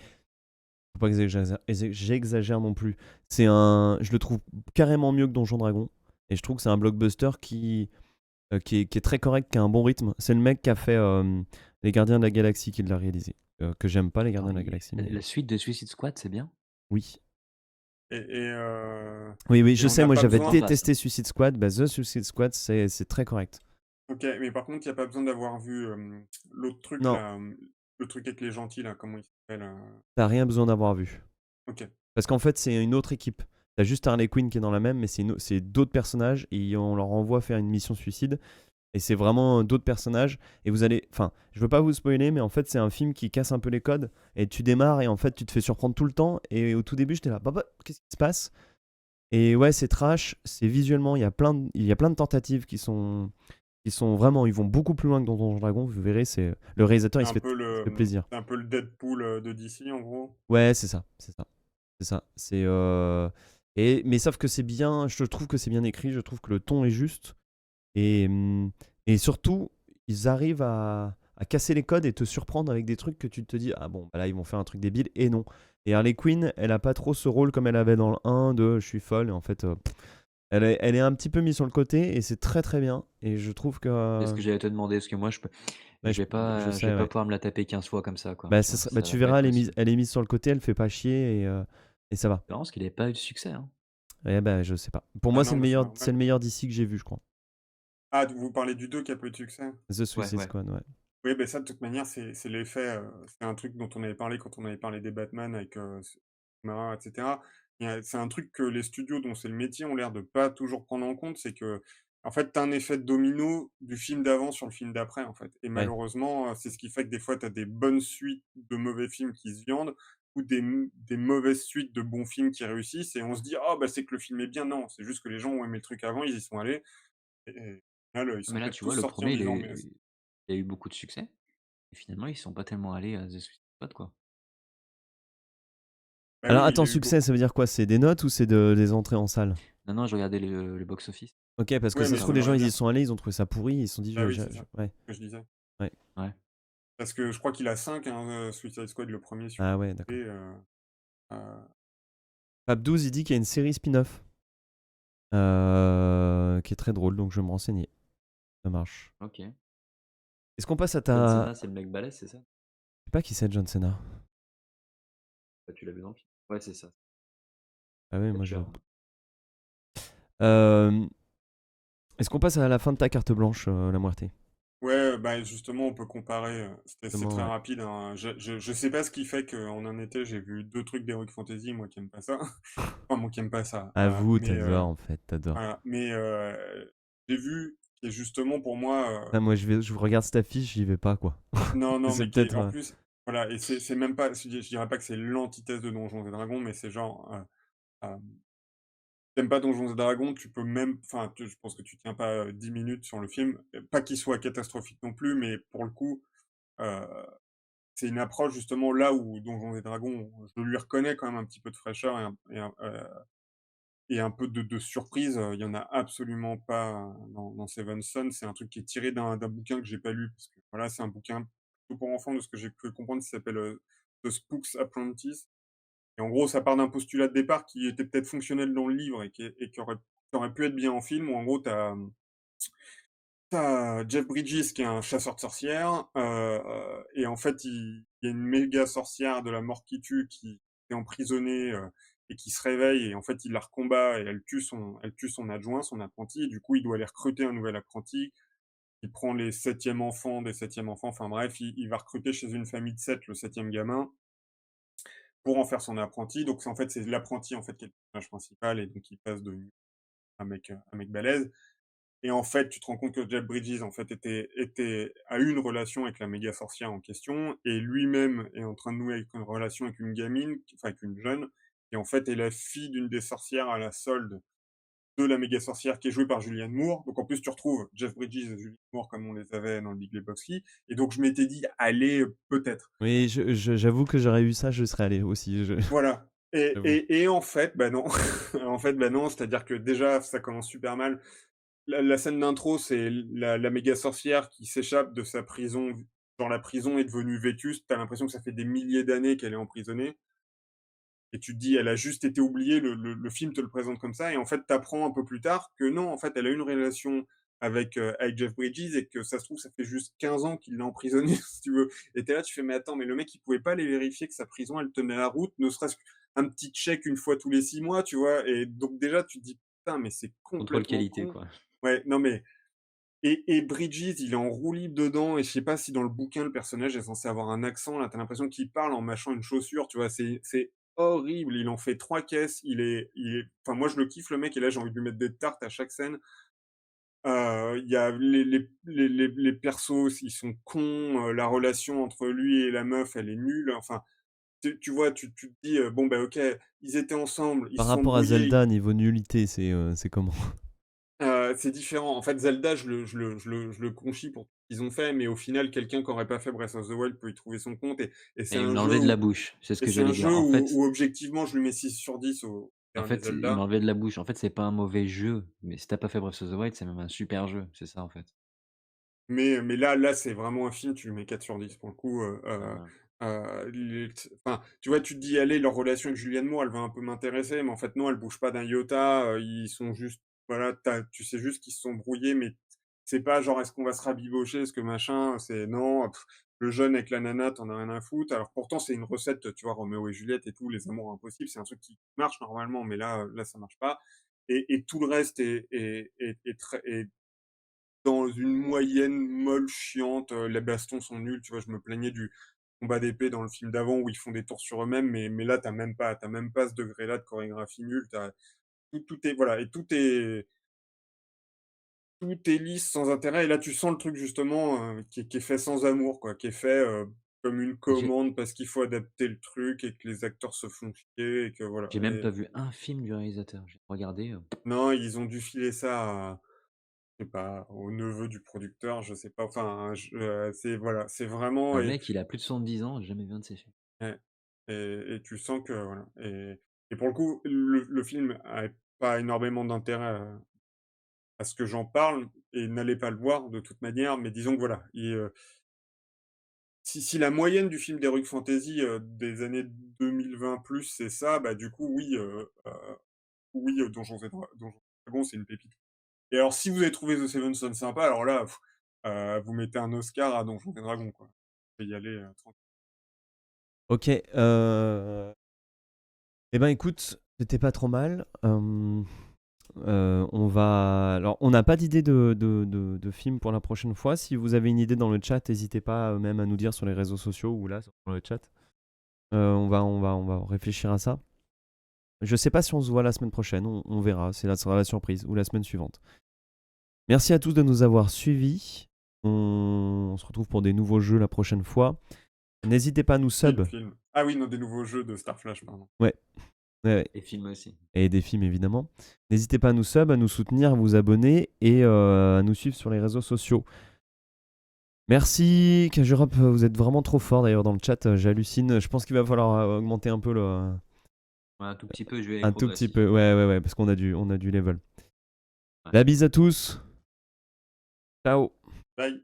faut pas que j'exagère non plus. Je le trouve carrément mieux que Donjon Dragon et je trouve que c'est un blockbuster qui est très correct, qui a un bon rythme. C'est le mec qui a fait Les Gardiens de la Galaxie qui l'a réalisé. Que j'aime pas, les Alors, Gardiens de la Galaxie, la mais suite de Suicide Squad, c'est bien? oui. Et, et, euh, Oui, oui, et je on sais, n'a moi pas j'avais Sympa, besoin. ça. détesté Suicide Squad. Bah, The Suicide Squad, c'est très correct. Ok, mais par contre, il n'y a pas besoin d'avoir vu l'autre truc Non, là, le truc avec les gentils là, comment il s'appelle t'as rien besoin d'avoir vu. Ok, Parce qu'en fait, c'est une autre équipe. T'as juste Harley Quinn qui est dans la même, mais c'est d'autres personnages et on leur envoie faire une mission suicide. Et c'est vraiment d'autres personnages. Et vous allez. Enfin, je veux pas vous spoiler, mais en fait, c'est un film qui casse un peu les codes. Et tu démarres et en fait, tu te fais surprendre tout le temps. Et au tout début, j'étais là, papa, qu'est-ce qui se passe? Et ouais, c'est trash. C'est visuellement, il y a plein de tentatives qui sont vraiment. Ils vont beaucoup plus loin que dans Donjons et Dragons. Vous verrez, c'est le réalisateur, c'est un il se fait plaisir. c'est un peu le Deadpool de DC en gros. Ouais, c'est ça, c'est ça, c'est ça. Mais sauf que c'est bien. Je trouve que c'est bien écrit. Je trouve que le ton est juste. Et, et surtout, ils arrivent à casser les codes et te surprendre avec des trucs que tu te dis, ah bon, bah là, ils vont faire un truc débile. Et non. Et Harley Quinn, elle a pas trop ce rôle comme elle avait dans le 1 de je suis folle. Et en fait, elle est un petit peu mise sur le côté et c'est très très bien. Et je trouve que. C'est ce que j'allais te demander, parce que moi, Ouais, je sais, vais pas ouais. pouvoir me la taper 15 fois comme ça, quoi. Bah, Tu vois, bah, ça tu va pas verras, être possible. elle est mise sur le côté, elle fait pas chier et ça va. C'est marrant parce qu'il avait pas eu de succès, hein. Ouais, bah, je sais pas. Pour Ah moi, non, bah, c'est c'est normal. le meilleur d'ici que j'ai vu, je crois. Ah, vous parlez du 2 qui a peu de succès? The Ouais, Suicide ouais. Squad, ouais. Oui, ben ça, de toute manière, c'est l'effet, c'est un truc dont on avait parlé quand on avait parlé des Batman avec, Mara, et cetera. C'est un truc que les studios dont c'est le métier ont l'air de pas toujours prendre en compte, c'est que en fait, tu as un effet de domino du film d'avant sur le film d'après, en fait. Et Ouais. malheureusement, c'est ce qui fait que des fois, tu as des bonnes suites de mauvais films qui se viandent ou des mauvaises suites de bons films qui réussissent et on se dit: «Ah bah, c'est que le film est bien». Non, c'est juste que les gens ont aimé le truc avant, ils y sont allés et au final, ils sont Mais là, peut-être tu tous vois, le sortis en premier, disant: «Mais». il a eu beaucoup de succès. Et finalement, ils sont pas tellement allés à The Suicide Squad, quoi. Bah Alors, oui, il attends, a eu succès, beaucoup. ça veut dire quoi? C'est des notes ou c'est des entrées en salle? Non, non, je regardais le box-office. Ok, parce que Ouais, ça mais se ça trouve, les gens, voudrait ils y dire. sont allés, ils ont trouvé ça pourri, ils se sont dit, Bah oui, c'est ça, ouais, ce que je disais. ouais. Ouais. Parce que je crois qu'il a 5 hein, Suicide Squad, le premier sur Ah ouais, d'accord. IMDb, heu, Pape 12, il dit qu'il y a une série spin-off qui est très drôle, donc je vais me renseigner. Ça marche. Ok. Est-ce qu'on passe à John ta. Cena, c'est le mec balèze, c'est ça? Je sais pas qui c'est, John Cena. Bah, tu l'as vu dans le film. Ouais, c'est ça. Ah oui, moi je. Catcher. Euh, Est-ce qu'on passe à la fin de ta carte blanche, la Muerte? ouais, bah, justement, on peut comparer, c'est Justement, très ouais. rapide, hein. Je sais pas ce qui fait qu'en un été, j'ai vu 2 trucs d'Heroic Fantasy, moi qui aime pas ça. Enfin, moi qui aime pas ça, Avoue, t'adores en fait, t'adores. voilà, mais j'ai vu et justement pour moi, Ah, moi, je regarde cette affiche, j'y vais pas, quoi. non, non, C'est mais qui est peut-être. en plus voilà et c'est même pas je dirais pas que c'est l'antithèse de Donjons& et Dragons, mais c'est genre, tu pas Donjons& et Dragons, tu peux même enfin, je pense que tu tiens pas, 10 minutes sur le film. Pas qu'il soit catastrophique non plus, mais pour le coup, heu, c'est une approche justement là où Donjons& et Dragons, je lui reconnais quand même un petit peu de fraîcheur et un peu de surprise, il y en a absolument pas dans Seven Son. C'est un truc qui est tiré d'un bouquin que j'ai pas lu parce que voilà, c'est un bouquin plutôt pour enfants de ce que j'ai pu comprendre, qui s'appelle, The Spook's Apprentice et en gros, ça part d'un postulat de départ qui était peut-être fonctionnel dans le livre qui aurait pu être bien en film où en gros, tu Jeff Bridges qui est un chasseur de sorcières, et en fait, il y a une méga sorcière de la mort qui tue qui est emprisonnée, et qui se réveille et en fait, il la recombat et elle tue son adjoint, son apprenti et du coup, il doit aller recruter un nouvel apprenti. Il prend les 7e enfants des 7e enfants, enfin bref, il va recruter chez une famille de 7 le 7e gamin pour en faire son apprenti. Donc en fait, c'est l'apprenti en fait qui est le personnage principal et donc il passe de un mec balèze. Et en fait, tu te rends compte que Jeff Bridges en fait a eu une relation avec la méga sorcière en question et lui-même est en train de nouer avec une relation avec une gamine, enfin avec une jeune, qui en fait est la fille d'une des sorcières à la solde de la méga sorcière qui est jouée par Julianne Moore. Donc en plus, tu retrouves Jeff Bridges et Julianne Moore comme on les avait dans le Big Lebowski. Et donc je m'étais dit, allez, peut-être. Oui, j'avoue que j'aurais eu ça, je serais allé aussi. Voilà. J'avoue. Et en fait, bah non. En fait, bah non. C'est-à-dire que déjà, ça commence super mal. La scène d'intro, c'est la méga sorcière qui s'échappe de sa prison. Genre, la prison est devenue vétuste. T'as l'impression que ça fait des milliers d'années qu'elle est emprisonnée. Et tu te dis, elle a juste été oubliée. Le film te le présente comme ça. Et en fait, t'apprends un peu plus tard que non, en fait, elle a eu une relation avec Jeff Bridges et que ça se trouve, ça fait juste 15 ans qu'il l'a emprisonné, si tu veux. Et tu là, tu fais: «Mais attends, mais le mec, il pouvait pas aller vérifier que sa prison, elle tenait la route, ne serait-ce qu'un petit check une fois tous les 6 mois», tu vois? Et donc déjà, tu te dis: «Putain, mais c'est Contrôle complètement qualité, con». quoi. Ouais, non mais et Bridges, il est en roue libre dedans et je sais pas si dans le bouquin, le personnage est censé avoir un accent, là, tu l'impression qu'il parle en mâchant une chaussure, tu vois? C'est horrible, il en fait 3 caisses, il est enfin moi je le kiffe le mec et là j'ai envie de lui mettre des tartes à chaque scène. Il y a les persos, ils sont cons, la relation entre lui et la meuf, elle est nulle, enfin, tu vois, tu te dis, «Bon, bah, OK, ils étaient ensemble, ils Par se sont rapport à embrouillés». Zelda, niveau nullité, c'est comment? C'est différent. En fait, Zelda, je le conchis pour ce qu'ils ont fait, mais au final, quelqu'un qui aurait pas fait Breath of the Wild peut y trouver son compte et c'est Et il me un l'a jeu enlevé de la où bouche, c'est ce et que c'est un j'allais dire. jeu où objectivement, je lui mets 6 sur 10 au dernier Il m'a Zelda. enlevé de la bouche. En fait, c'est pas un mauvais jeu, mais si tu pas fait Breath of the Wild, c'est même un super jeu, c'est ça, en fait. Mais là, c'est vraiment un film, tu lui mets 4 sur 10 pour le coup, Heu, les enfin, tu vois, tu te dis: «Allez, leur relation avec Julianne Moore, elle va un peu m'intéresser», mais en fait, non, elle bouge pas d'un iota, ils sont juste voilà, tu sais juste qu'ils se sont brouillés, mais c'est pas genre: «Est-ce qu'on va se rabibocher? Est-ce que machin?» C'est non, le jeune avec la nana, tu en as rien à foutre. Alors pourtant, c'est une recette, tu vois, Roméo et Juliette et tout, les amours impossibles, c'est un truc qui marche normalement, mais là, ça marche pas et tout le reste est très est dans une moyenne molle, chiante, les bastons sont nuls, tu vois? Je me plaignais du combat d'épée dans le film d'avant où ils font des tours sur eux-mêmes, mais là, tu as même pas ce degré-là de chorégraphie nulle. Tout est voilà et tout est lisse, sans intérêt et là, tu sens le truc justement, qui est fait sans amour, quoi, qui est fait, comme une j'ai commande parce qu'il faut adapter le truc et que les acteurs se font chier et que voilà j'ai même et pas vu un film du réalisateur. J'ai regardé, non, ils ont dû filer ça à je sais pas, au neveu du producteur, je sais pas, enfin, c'est voilà, c'est vraiment le mec, il a plus de 70 ans, j'ai jamais vu un de ses films. ouais et tu sens que voilà et pour le coup, le film a pas énormément d'intérêt à ce que j'en parle et n'allez pas le voir de toute manière, mais disons que voilà, si la moyenne du film d'heroic fantasy, des années 2020 plus, c'est ça, bah, du coup oui, Donjons et Dragons, c'est une pépite. Et alors si vous avez trouvé The Seven Sons sympa, alors là, vous mettez un Oscar à Donjons et Dragons, quoi. Vous pouvez y aller, tranquille. Ok, eh ben écoute, c'était pas trop mal. Alors, on n'a pas d'idée de film pour la prochaine fois. Si vous avez une idée dans le chat, n'hésitez pas même à nous dire sur les réseaux sociaux ou là sur le chat. On va réfléchir à ça. Je sais pas si on se voit la semaine prochaine, on verra. Ça sera la surprise ou la semaine suivante. Merci à tous de nous avoir suivis. On se retrouve pour des nouveaux jeux la prochaine fois. N'hésitez pas à nous sub. Film. Ah oui, non, des nouveaux jeux de Star Flash, pardon. Ouais. Ouais. Et films aussi. Et des films évidemment. N'hésitez pas à nous sub, à nous soutenir, à vous abonner et à nous suivre sur les réseaux sociaux. Merci Kajurop, vous êtes vraiment trop fort d'ailleurs dans le chat, j'hallucine. Je pense qu'il va falloir augmenter un peu Ouais, un tout petit peu, je vais un tout petit progressivement. peu. Ouais, parce qu'on a du level. Ouais. La bise à tous. Ciao. Bye.